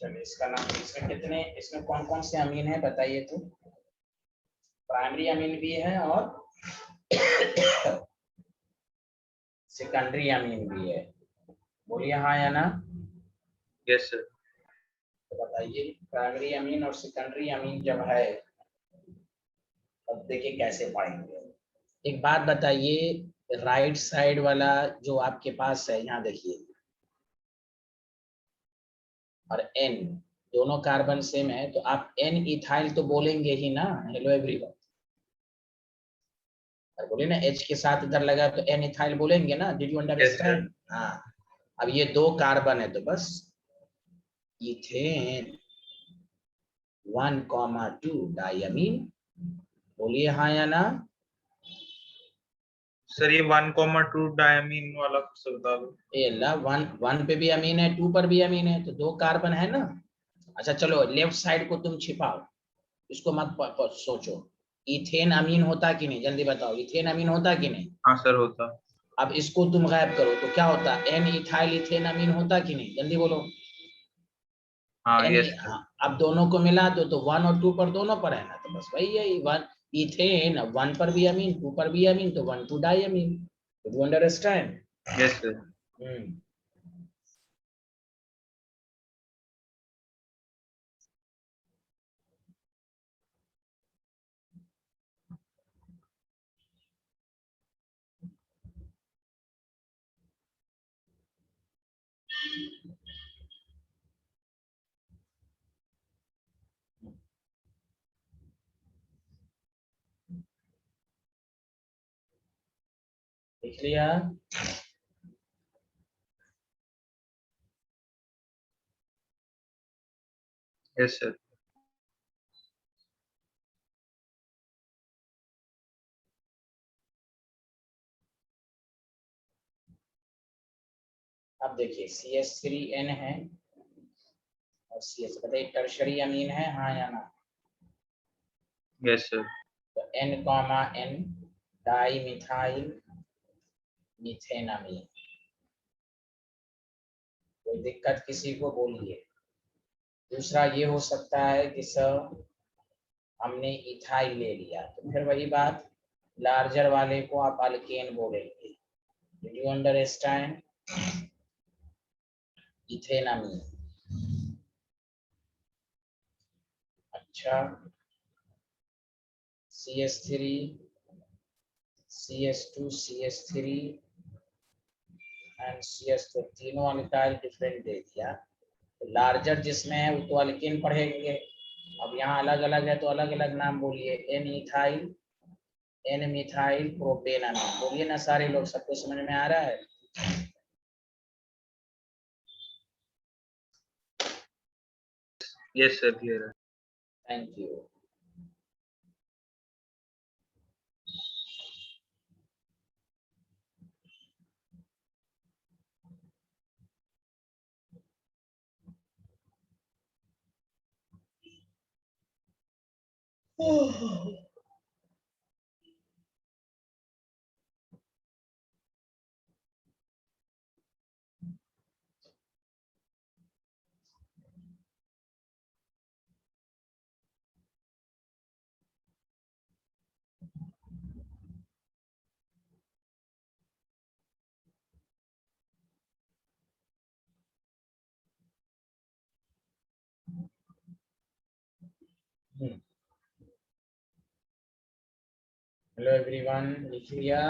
चलिए इसका नाम, इसमें कौन कौन से अमीन है बताइए तो। प्राइमरी अमीन भी है और सेकेंडरी अमीन भी है। बोलिए हाँ या ना? Yes sir. तो बताइए, प्राइमरी अमीन और सेकेंडरी अमीन जब है, अब देखिए कैसे पढ़ेंगे। एक बात बताइए, राइट साइड वाला जो आपके पास है, यहाँ देखिए, और एन, दोनों कार्बन सेम है, तो आप एन इथाइल तो बोलेंगे ही ना। हेलो एवरीवन, बोले ना एच के साथ इधर लगा तो एन इथाइल बोलेंगे ना। Did you understand? हाँ। अब ये 2 कार्बन है तो बस इथेन 1,2 डाइअमीन। बोलिए हाँ या ना? सर ये 1,2 डायमीन वाला कुछ बता दो। ये ला 1 पे भी अमीन है, 2 पर भी अमीन है, तो 2 कार्बन है ना। अच्छा चलो, लेफ्ट साइड को तुम छिपाओ, इसको मत सोचो। इथेन अमीन होता कि नहीं, जल्दी बताओ, इथेन अमीन होता कि नहीं? हाँ सर होता। अब इसको तुम गायब करो तो क्या होता? एन इथाइल इथेन अमीन होता कि नहीं, जल्दी बोलो। हाँ एन, यस सर। हाँ, अब दोनों को मिला दो तो 1 और 2 पर दोनों पर है ना, तो बस वही है। 1 इथेन, 1 पर भी अमीन, 2 पर भी अमीन, तो 1,2 diamine. Do you understand? Yes sir. लिख लिया? Yes sir. अब देखिए CH3N है और CH, बताइए टर्शरी अमीन है, हाँ या ना? Yes sir. तो N, डाई मिथाइल मीथेन अमीन। कोई दिक्कत किसी को, बोलिए। दूसरा ये हो सकता है कि सर हमने इथाइल ले लिया, तो फिर वही बात, लार्जर वाले को आप अल्केन बोलेंगे। Did you understand? इथेन अमीन। अच्छा, CH3 CH2 CH3 and CH, तो तीनों अल्काइल डिफरेंट दे दिया। तो लार्जर जिसमें है वो तो अल्केन पढ़ेंगे। अब यहाँ अलग अलग है तो अलग अलग नाम बोलिए। N ethyl, N methyl propane amine. बोलिए ना सारे लोग, सबको समझ में आ रहा है? यस सर क्लियर है। Thank you. हेलो एवरीवन, लिख लिया?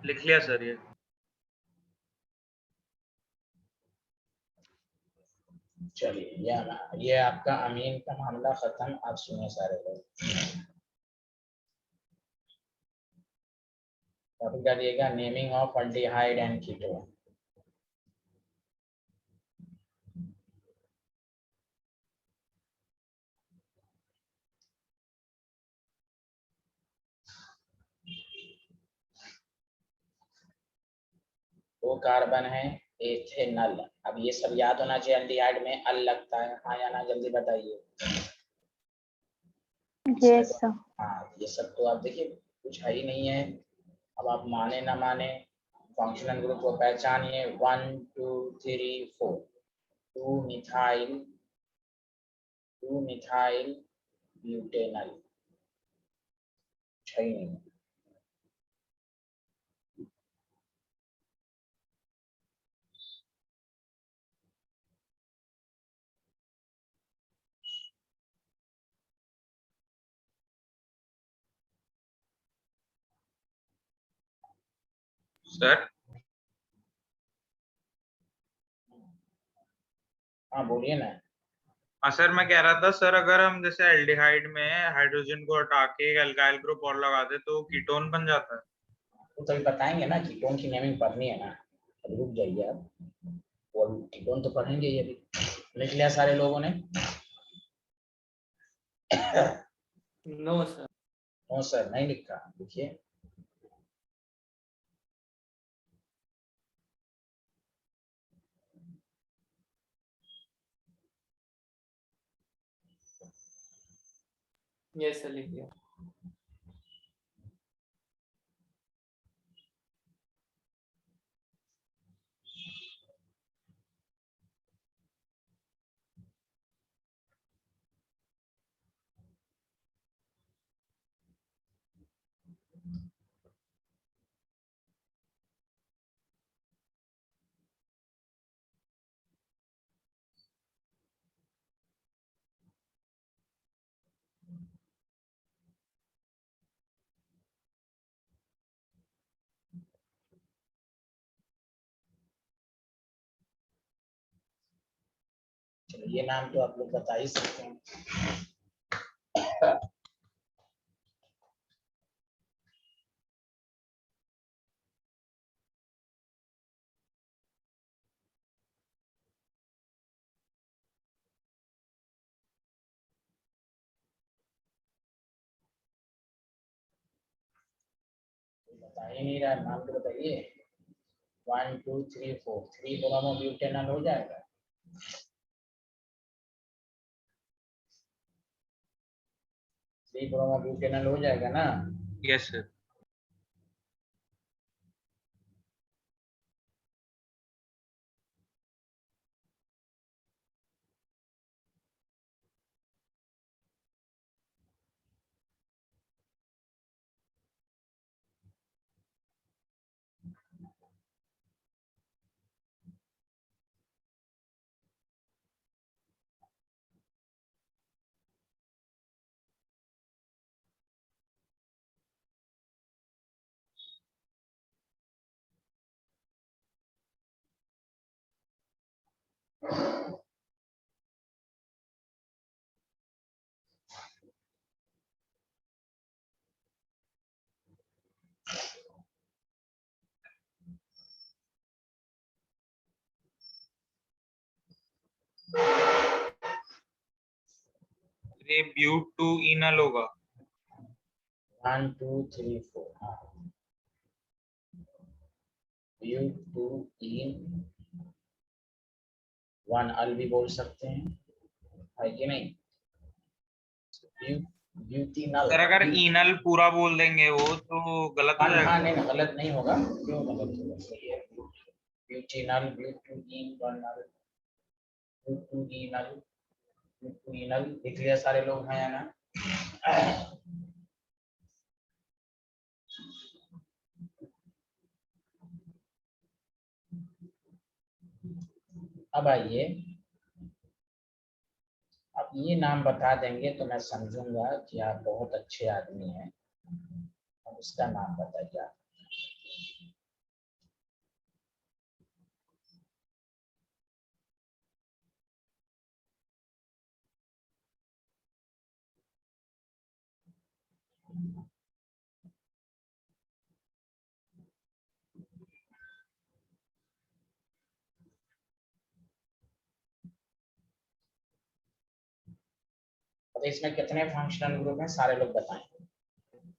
लिख लिया सर ये। चलिए, ये आपका अमीन का मामला खत्म। आप सुनिए सारे लोग, टॉपिक डालिएगा naming of aldehyde and ketone. दो कार्बन है, एथेनल। अब ये सब याद होना चाहिए, एल्डिहाइड में अल लगता है, हाँ या ना जल्दी बताइए। Yes, sir. हाँ, ये सब तो आप देखिए कुछ है ही नहीं है। अब आप माने ना माने, फंक्शनल ग्रुप को पहचानिए। 1 2 3 4 2 मिथाइल ब्यूटेनल। है ही नहीं। सर हाँ बोलिए ना। हाँ सर, मैं कह रहा था सर, अगर हम जैसे एल्डिहाइड में हाइड्रोजन को हटा के एक अल्काइल ग्रुप और लगा दे तो कीटोन बन जाता है। तो तभी बताएंगे ना, कीटोन की नेमिंग पढ़नी है ना। अभी रुक जाइए आप, वो कीटोन तो पढ़ेंगे ही अभी। लिख लिया सारे लोगों ने? No sir. नो सर, नहीं लिखा। देखिए, यस सर, लिख लिया। चलो ये नाम तो आप लोग बता ही सकते हैं। बता ही नहीं रहा, नाम तो बताइए। 1 2 3 4 3 ब्रोमो ब्यूटेनल हो जाएगा। 3 ब्रोमोब्यूटेनॉल हो जाएगा ना। Yes sir. ये ब्यूट 2 इनल होगा। 1 2 3 4 हाँ ब्यूट 2 इन 1 अल भी बोल सकते हैं, है कि नहीं? ब्यूटिनल। सर अगर इनल पूरा बोल देंगे वो तो गलत हो जाएगा। हाँ नहीं गलत नहीं होगा, क्यों गलत होगा, सही है। ब्यूटिनल, ब्यूटिनल, ब्यूटिनल, ब्यूटिनल लिख लिया सारे लोग हैं ना। अब आइए, अब ये नाम बता देंगे तो मैं समझूंगा कि आप बहुत अच्छे आदमी हैं। अब उसका नाम बताइए। अब इसमें कितने फंक्शनल ग्रुप हैं सारे लोग बताएं।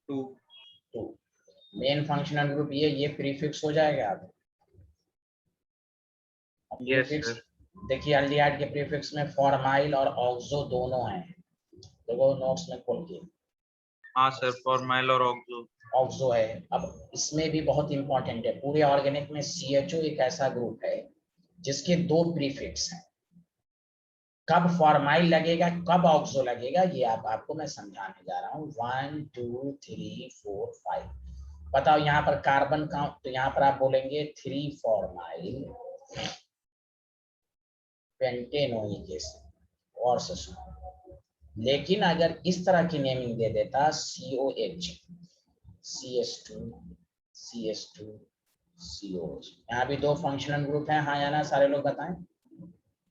2। मेन फंक्शनल ग्रुप ये प्रीफिक्स हो जाएगा। आप यस प्रीफिक्स सर। देखिए, एल्डिहाइड के प्रीफिक्स में फॉर्माइल और ऑक्सो दोनों हैं, देखो नोट्स में खोल के। हाँ सर, फॉर्माइल और ऑक्सो है। अब इसमें भी बहुत इंपॉर्टेंट है, पूरे ऑर्गेनिक में CHO एक ऐसा ग्रुप है जिसके 2 प्रीफिक्स हैं। कब फॉर्माइल लगेगा कब ऑक्सो लगेगा ये आपको मैं समझाने जा रहा हूँ। 1 2 3 4 5 बताओ यहाँ पर कार्बन काउंट, तो यहाँ पर आप बोलेंगे 3 फॉर्माइल पेंटेनोइक एसिड और से सुनो। लेकिन अगर इस तरह की नेमिंग दे देता COH, CS2, CS2, COH, यहाँ भी 2 फंक्शनल ग्रुप हैं, हाँ या ना सारे लोग बताएं।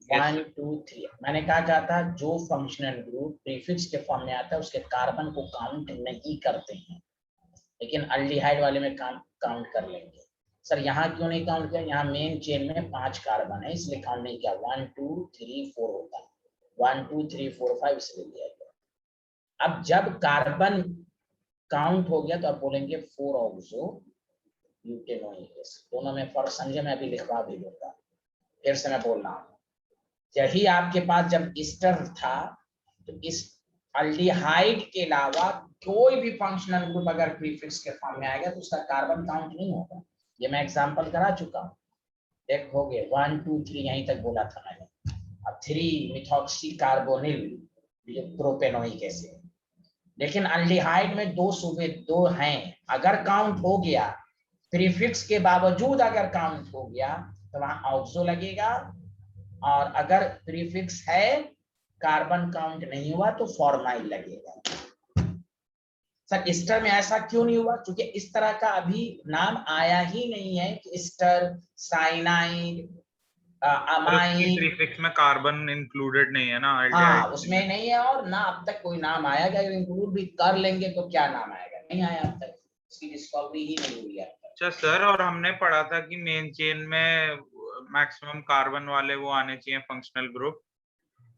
1 2 3 मैंने कहा था जो फंक्शनल ग्रुप प्रीफिक्स के फॉर्म में आता है उसके कार्बन को काउंट नहीं करते हैं, लेकिन एल्डिहाइड वाले में काउंट कर लेंगे। सर यहाँ क्यों नहीं काउंट किया? यहाँ मेन चेन में 5 कार्बन है इसलिए काउंट नहीं किया। 1 2 3 4 होता है, 1 2 3 4 5 इसलिए लिया गया। अब जब कार्बन काउंट हो गया तो आप बोलेंगे 4 ऑक्सो ब्यूटेनोइक एसिड। दोनों में फर्क समझे, मैं अभी लिखवा भी दूंगा, फिर से मैं बोल रहा हूँ। यही आपके पास जब ईस्टर था तो इस एल्डिहाइड के अलावा कोई भी फंक्शनल ग्रुप अगर प्रीफिक्स के फॉर्म में आएगा तो उसका कार्बन काउंट नहीं होगा। ये मैं एग्जांपल करा चुका हूँ, देखोगे 1 2 3 यहीं तक बोला था मैंने। अब 3 मिथॉक्सी कार्बोनिल प्रोपेनोइक एसिड, लेकिन एल्डिहाइड में 2 सूबे 2 हैं, अगर काउंट हो गया प्रीफिक्स के बावजूद अगर काउंट हो गया तो वहां ऑक्सो लगेगा, और अगर प्रीफिक्स है कार्बन काउंट नहीं हुआ तो फॉर्माइल लगेगा। सर ईस्टर में ऐसा क्यों नहीं हुआ? क्योंकि इस तरह का अभी नाम आया ही नहीं है कि ईस्टर, साइनाइड, अमाइड, प्रीफिक्स में कार्बन इंक्लूडेड नहीं है ना। हाँ उसमें नहीं है, और ना अब तक कोई नाम आया। अगर इंक्लूड भी कर लेंगे तो क्या नाम आएगा? नहीं आया अब तक, इसकी डिस्कवरी ही नहीं हुई है। अच्छा सर, और हमने पढ़ा था कि मेन चेन में मैक्सिमम कार्बन वाले वो आने चाहिए फंक्शनल ग्रुप।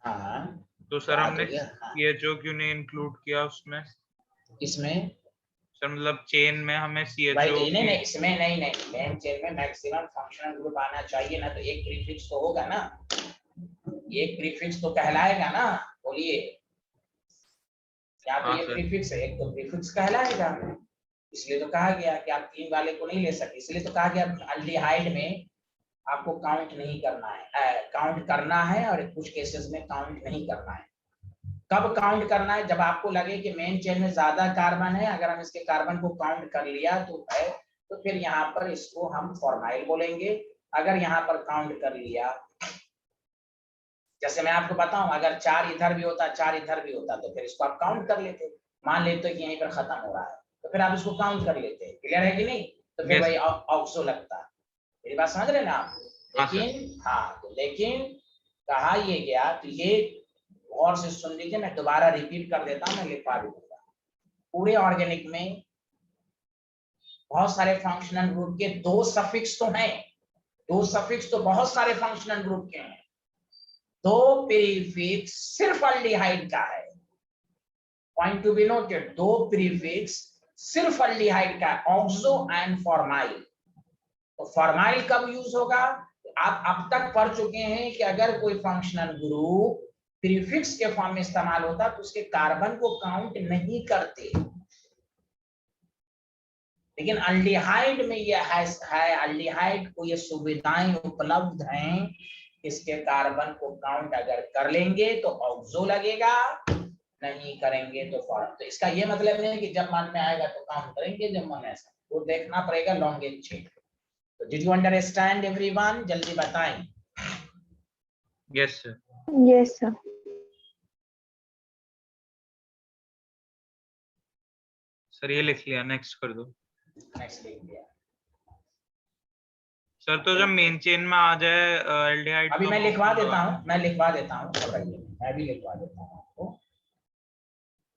हाँ तो सर हमने हाँ। CHO क्यों नहीं इंक्लूड किया उसमें? इसमें सर मतलब चेन में हमें भाई CHO नहीं इसमें नहीं मेन चेन में मैक्सिमम फंक्शनल ग्रुप आना चाहिए ना, तो एक प्रीफिक्स तो होगा ना, एक प्रीफिक्स तो कहलाएगा ना। बोलिए या तो हाँ ये सर। प्रीफिक्स है, एक तो प्रीफिक्स कहलाएगा, इसलिए तो कहा गया कि आप 3 वाले को नहीं ले सकते, इसलिए तो कहा गया अल्डिहाइड में आपको काउंट नहीं करना है, काउंट करना है और कुछ केसेस में काउंट नहीं करना है। कब काउंट करना है? जब आपको लगे कि मेन चेन में ज्यादा कार्बन है, अगर हम इसके कार्बन को काउंट कर लिया तो है, तो फिर यहाँ पर इसको हम फॉर्माइल बोलेंगे। अगर यहाँ पर काउंट कर लिया, जैसे मैं आपको बताऊं, अगर 4 इधर भी होता 4 इधर भी होता तो फिर इसको आप काउंट कर लेते, मान लेते कि यहीं पर खत्म हो रहा है तो फिर आप इसको काउंट कर लेते। क्लियर है कि नहीं? तो फिर Yes, वही ऑक्सो लगता। मेरी बात समझ रहे हैं ना आप? हाँ सर। लेकिन हाँ, तो लेकिन कहा ये गया, तो ये गौर से सुन लीजिए, मैं दोबारा रिपीट कर देता हूँ, मैं लिखवा भी दूंगा। पूरे ऑर्गेनिक में बहुत सारे फंक्शनल ग्रुप के 2 सफिक्स तो हैं, 2 सफिक्स तो बहुत सारे फंक्शनल ग्रुप के हैं, 2 प्रीफिक्स सिर्फ अल्डिहाइड का है। Point to be noted, 2 prefix सिर्फ अल्डिहाइड का है, ऑक्सो एंड फॉर्माइल। तो फॉर्माइल कब यूज होगा? आप अब तक पढ़ चुके हैं कि अगर कोई फंक्शनल ग्रुप प्रीफिक्स के फॉर्म में इस्तेमाल होता तो उसके कार्बन को काउंट नहीं करते, लेकिन अल्डिहाइड में यह है, अल्डिहाइड को ये सुविधाएं उपलब्ध हैं, इसके कार्बन को काउंट अगर कर लेंगे तो ऑक्सो लगेगा, नहीं करेंगे तो फॉर्म। तो इसका ये मतलब नहीं कि जब मन में आएगा तो काउंट करेंगे, जब मन ऐसा वो देखना पड़ेगा लॉन्गेज चेन। तो डिड यू अंडरस्टैंड एवरीवन? जल्दी बताएं। Yes sir. Yes, sir. Sir ये लिख लिया, नेक्स्ट कर दो। नेक्स्ट लिख दिया सर तो जब मेन चेन में आ जाए एल्डिहाइड अभी तो मैं हम लिखवा ऑक्सो देता लगा हूँ, मैं लिखवा देता हूँ, घबराइए, मैं भी लिखवा देता हूँ आपको,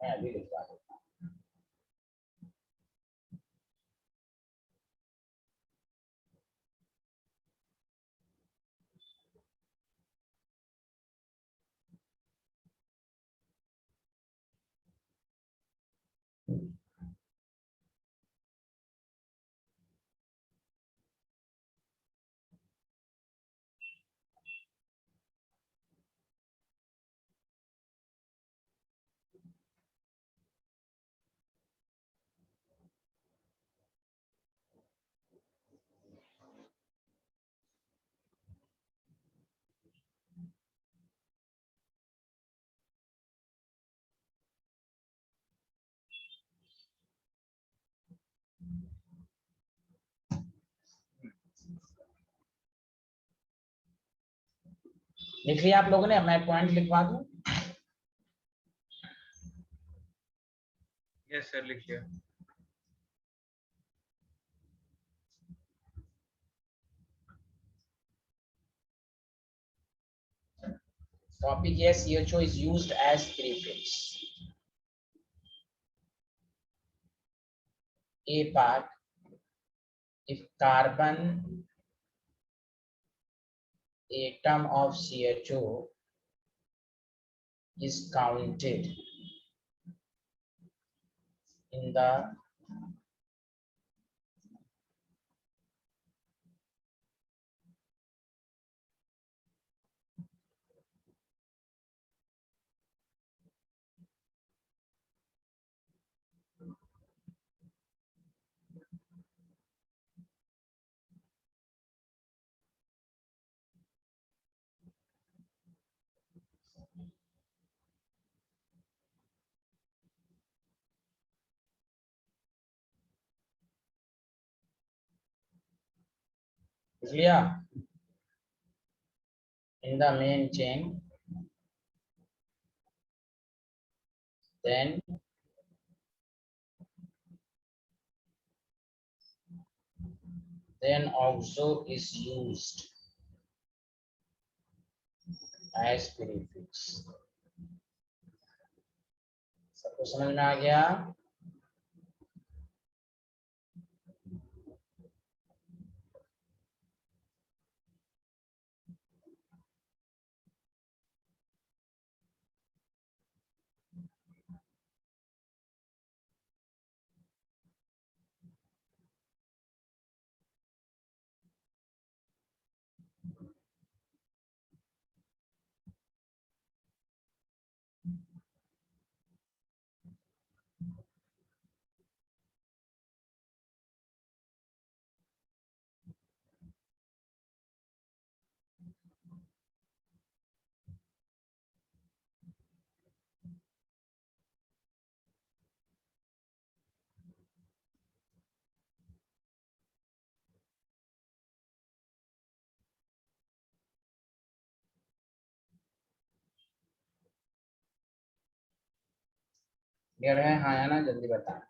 मैं अभी लिखवा देता हूँ। लिख लिया आप लोगों ने? मैं पॉइंट लिखवा दूं? यस सर लिख लिया। Topic, yes, CHO is used as prefix. A part, if carbon atom of CHO is counted in the clear, in the main chain, then also is used as prefix. सबको समझ में आ गया? Clear है? हाँ या ना, जल्दी बता।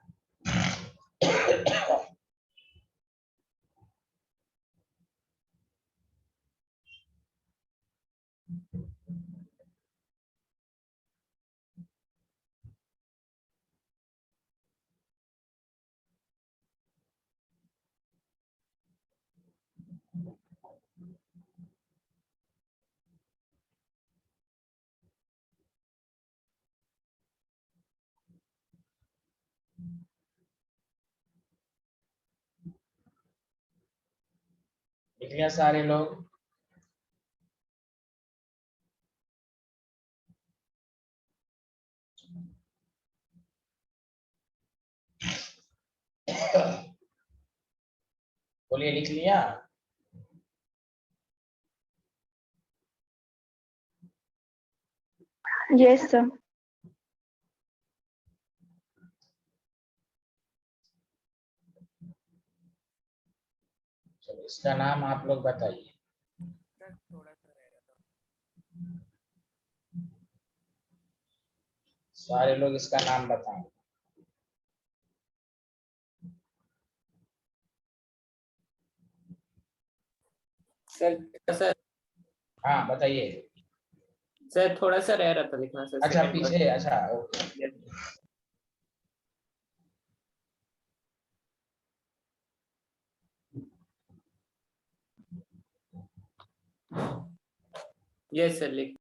लिख लिया सारे लोग? बोलिए, लिख लिया? Yes, sir. चलो, इसका नाम आप लोग बताइए। सारे लोग इसका नाम बताएं। सर हाँ बताइए। सर थोड़ा सा रह रहा था लिखना सर, अच्छा सेकंड पीछे, अच्छा ओके। यस सर लिख।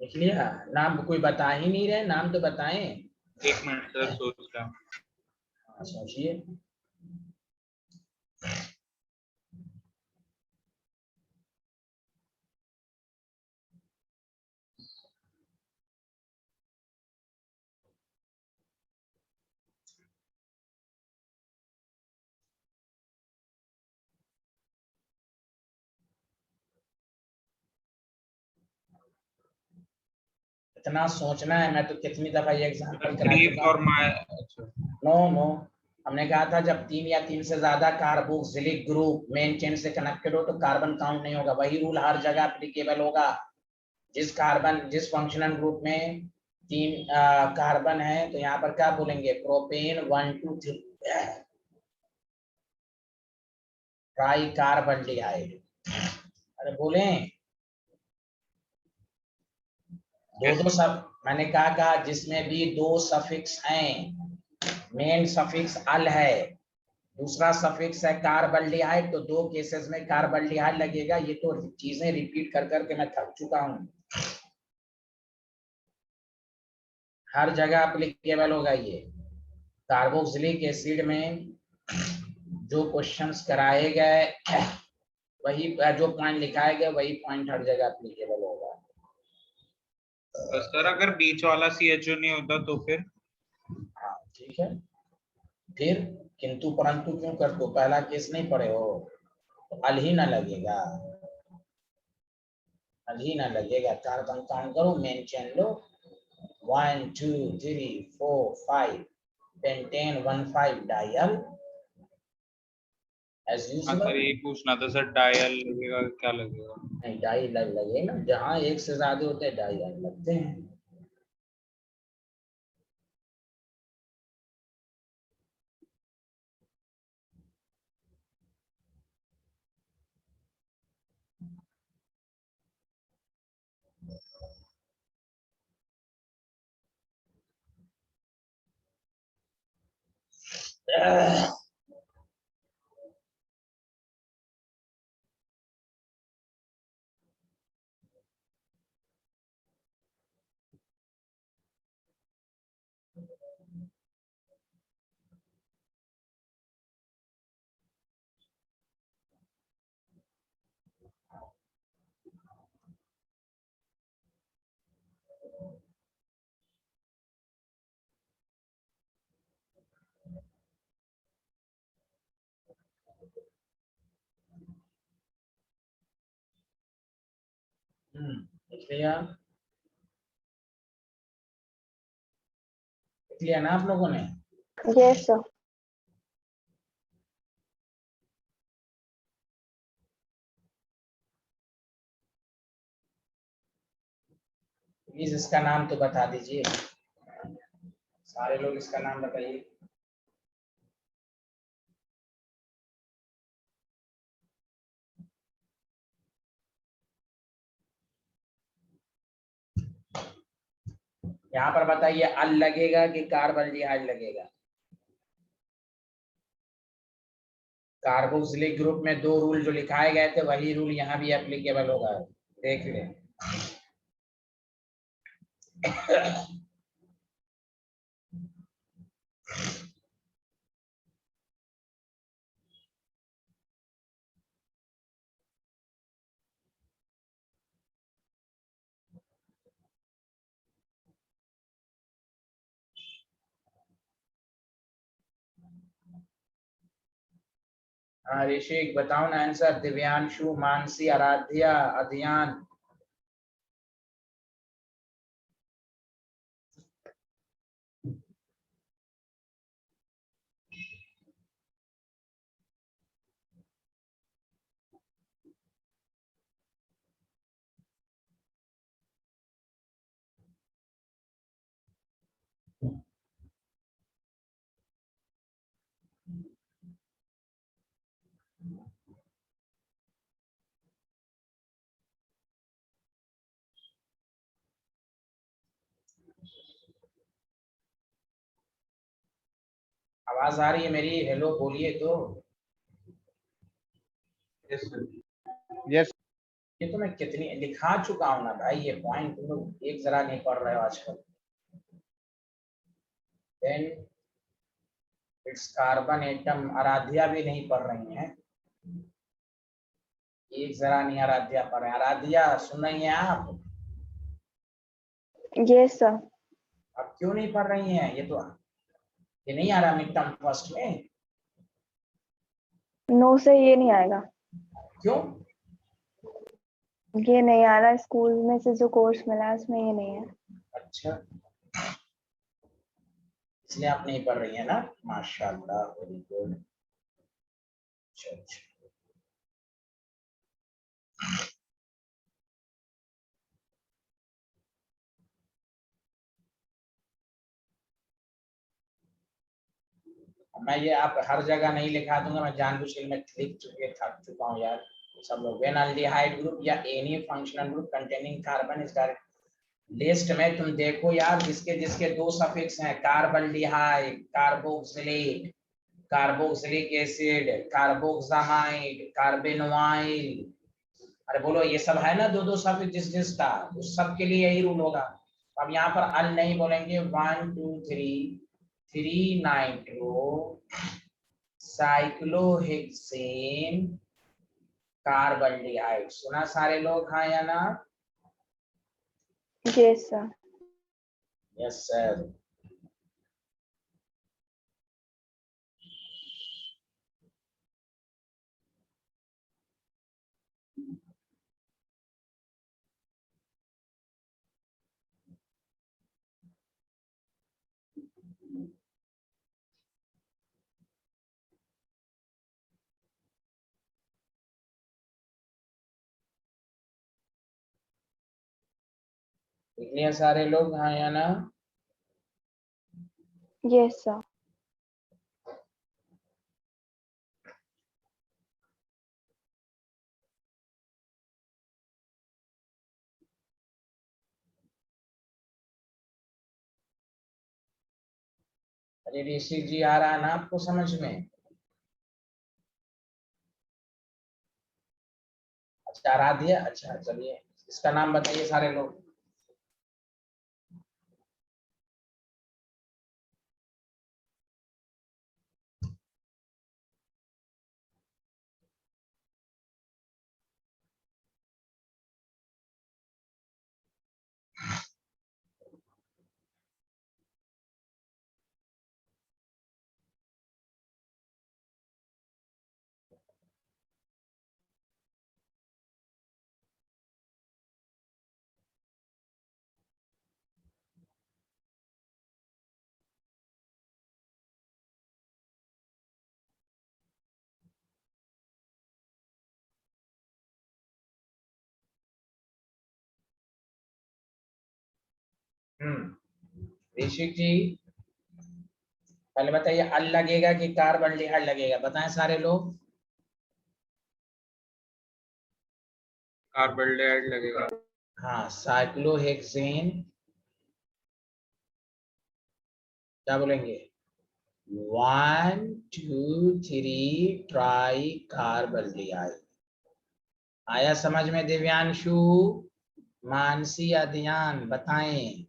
लिख लिया? नाम कोई बता ही नहीं रहे, नाम तो बताएं। 1 मिनट सर, सोच रहा हूँ। हाँ, सोचिए। इतना सोचना है? मैं तो कितनी दफा ये एग्जाम्पल करा थ्री चुका फॉर हूँ। माय, अच्छा नो नो, हमने कहा था जब 3 या 3 से ज्यादा कार्बोक्सिलिक ग्रुप मेन चेन से कनेक्टेड हो तो कार्बन काउंट नहीं होगा। वही रूल हर जगह एप्लीकेबल होगा। जिस फंक्शनल ग्रुप में 3 कार्बन है तो यहाँ पर क्या बोलेंगे? Propane 1 2 3 tri carbaldehyde. अरे बोलें, दो सब मैंने कहा जिसमें भी 2 सफिक्स हैं, मेन सफिक्स अल है, दूसरा सफिक्स है कार्बल्डिहाइड, तो 2 केसेस में कार्बल्डिहाइड लगेगा। ये तो चीजें रिपीट कर करके मैं थक चुका हूँ। हर जगह एप्लीकेबल होगा ये। कार्बोक्सिलिक एसिड में जो क्वेश्चंस कराए गए, वही जो पॉइंट लिखाए गए, वही पॉइंट हर जगह एप्लीकेबल होगा। तो सर अगर बीच वाला CHO नहीं होता तो फिर? हाँ ठीक है, फिर किंतु परंतु क्यों कर दो? पहला केस नहीं पढ़े हो तो अल ही ना लगेगा, अल ही ना लगेगा। कार्बन काउंट करो, मेन चेन लो, 1 2 3 4 5 पेंटेन 1 5 डायल एज हाँ यूजुअल। सर, यही पूछना था सर, डायल लगेगा क्या लगेगा? नहीं डाई लगे ना, जहाँ एक से ज्यादा होते हैं डाई लगते हैं। लिख लिया ना आप लोगों ने? Yes, sir. प्लीज इसका नाम तो बता दीजिए, सारे लोग इसका नाम बताइए। यहाँ पर बताइए, अल लगेगा कि कार्बोल्डिहाइड लगेगा? कार्बोक्सिलिक ग्रुप में 2 रूल जो लिखाए गए थे वही रूल यहाँ भी एप्लीकेबल होगा, देख ले। हाँ ऋषिक बताओ ना आंसर। दिव्यांशु, मानसी, आराध्या, अध्ययन। आवाज आ रही है मेरी? हेलो बोलिए तो। Yes sir. यस ये तो मैं कितनी लिखा चुका हूँ ना भाई, ये पॉइंट तुम लोग एक जरा नहीं पढ़ रहे हो आजकल। Then it's carbon atom, Aaradhya भी नहीं पढ़ रही हैं, एक जरा नहीं आराध्या पढ़ रहे। आराध्या सुन रही हैं आप? Yes, sir. अब क्यों नहीं पढ़ रही हैं? ये नहीं आ रहा मिड टर्म फर्स्ट में? No, sir, ये नहीं आएगा। क्यों? ये नहीं आ रहा, स्कूल में से जो कोर्स मिला है उसमें ये नहीं है। अच्छा, इसलिए आप नहीं पढ़ रही है ना? माशाल्लाह, वेरी गुड। अच्छा अच्छा, मैं ये आप हर जगह नहीं लिखा दूंगा, मैं जानबूझ के मैं लिख चुके थक चुका हूँ यार सब लोग। वेनाल्डिहाइड ग्रुप या any functional group containing carbon is direct list में तुम देखो यार, जिसके जिसके 2 सफिक्स हैं, कार्बल्डिहाइड, कार्बोक्सिलेट, कार्बोक्सिलिक एसिड, कार्बोक्सामाइड, कार्बेनोइल, अरे बोलो ये सब है ना 2-2 सफिक्स जिस जिसका, उस सब के लिए यही रूल होगा। अब यहाँ पर अल नहीं बोलेंगे, 1 2 3 3 नाइट्रो साइक्लोहेक्सेन कार्बल्डिहाइड। सुना सारे लोग, हाँ या ना? Yes, sir. Yes sir. लिख लिया सारे लोग, हाँ या ना? Yes, sir. अरे ऋषि जी आ रहा है ना आपको समझ में? अच्छा आराध्या, अच्छा चलिए इसका नाम बताइए सारे लोग। ऋषिक जी पहले बताइए, अल लगेगा कि कार्बल्डिहाइड लगेगा, बताएं सारे लोग। कार्बल्डिहाइड लगेगा। हाँ, साइक्लोहेक्सेन क्या बोलेंगे? 1 2 3 ट्राई कार्बल्डिहाइड। आया समझ में दिव्यांशु, मानसी, अध्ययन बताएं।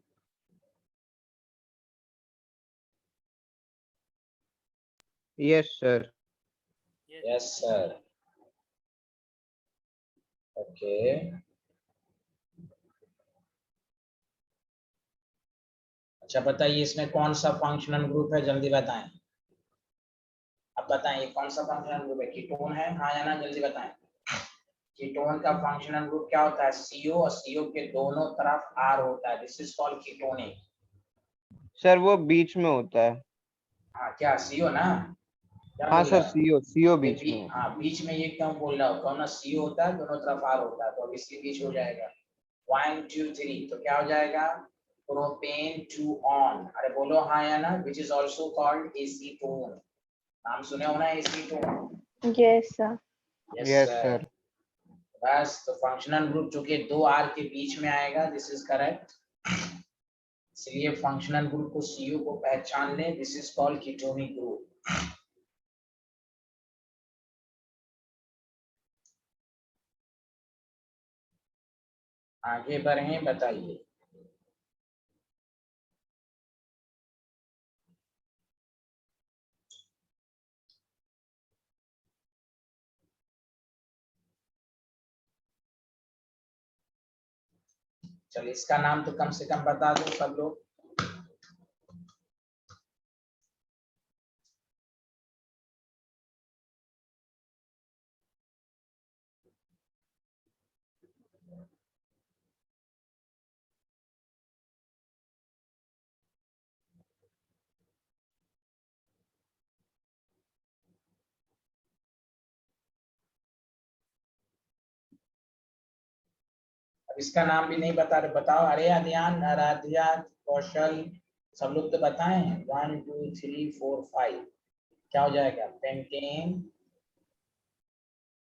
Yes sir. Yes sir. Okay, अच्छा बताइए इसमें कौन सा फंक्शनल ग्रुप है, जल्दी बताएं। अब बताएं ये कौन सा फंक्शनल ग्रुप है? कीटोन है, हाँ या ना, जल्दी बताएं। कीटोन का फंक्शनल ग्रुप क्या होता है? CO, और CO के दोनों तरफ R होता है, this is called ketonic. Sir वो बीच में होता है। हाँ क्या CO ना, क्या हाँ बोल सर, रहा है? सीओ ये बीच में है। हाँ बीच में, ये क्यों बोल रहा हो? कौन ना CO होता है, दोनों तरफ R होता है, तो अब इसके बीच हो जाएगा 1 2 3, तो क्या हो जाएगा? Propane 2 on. अरे बोलो हाँ या ना, which is also called acetone. नाम सुने हो ना acetone? Yes, sir. Yes yes sir. Sir. बस, तो फंक्शनल ग्रुप चूंकि 2 R के बीच में आएगा, दिस इज करेक्ट। इसलिए फंक्शनल ग्रुप को CO को पहचान ले, this is called ketonic group. आगे बढ़े, बताइए। चलिए इसका नाम तो कम से कम बता दो सब लोग। अब इसका नाम भी नहीं बता रहे, बताओ। अरे अध्ययन, आराध्या, कौशल, सब लोग तो बताएं। 1 2 3 4 5 क्या हो जाएगा? Pentane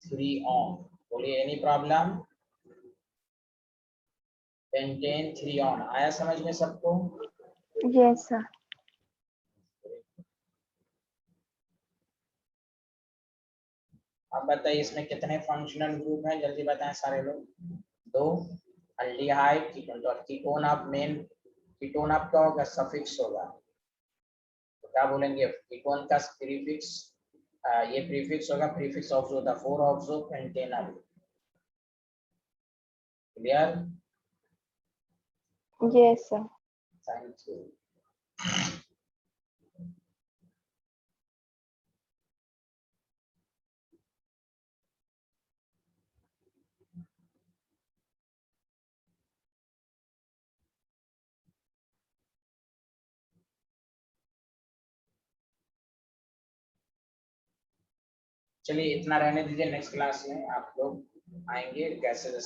3 on. बोलिए एनी प्रॉब्लम? पेंटेन 3 ऑन आया समझ में सबको? Yes, sir. अब बताइए इसमें कितने फंक्शनल ग्रुप हैं, जल्दी बताएं सारे लोग। 2। अल्डिहाइड कीटोन, तो कीटोन आप मेन, कीटोन आप क्या होगा? सफिक्स होगा, तो क्या बोलेंगे? कीटोन का प्रीफिक्स, ये प्रीफिक्स होगा, प्रीफिक्स ऑक्सो होता है, 4 oxo Pantanal. Clear? Yes, sir. Thank you. चलिए इतना रहने दीजिए, नेक्स्ट क्लास में आप लोग आएंगे कैसे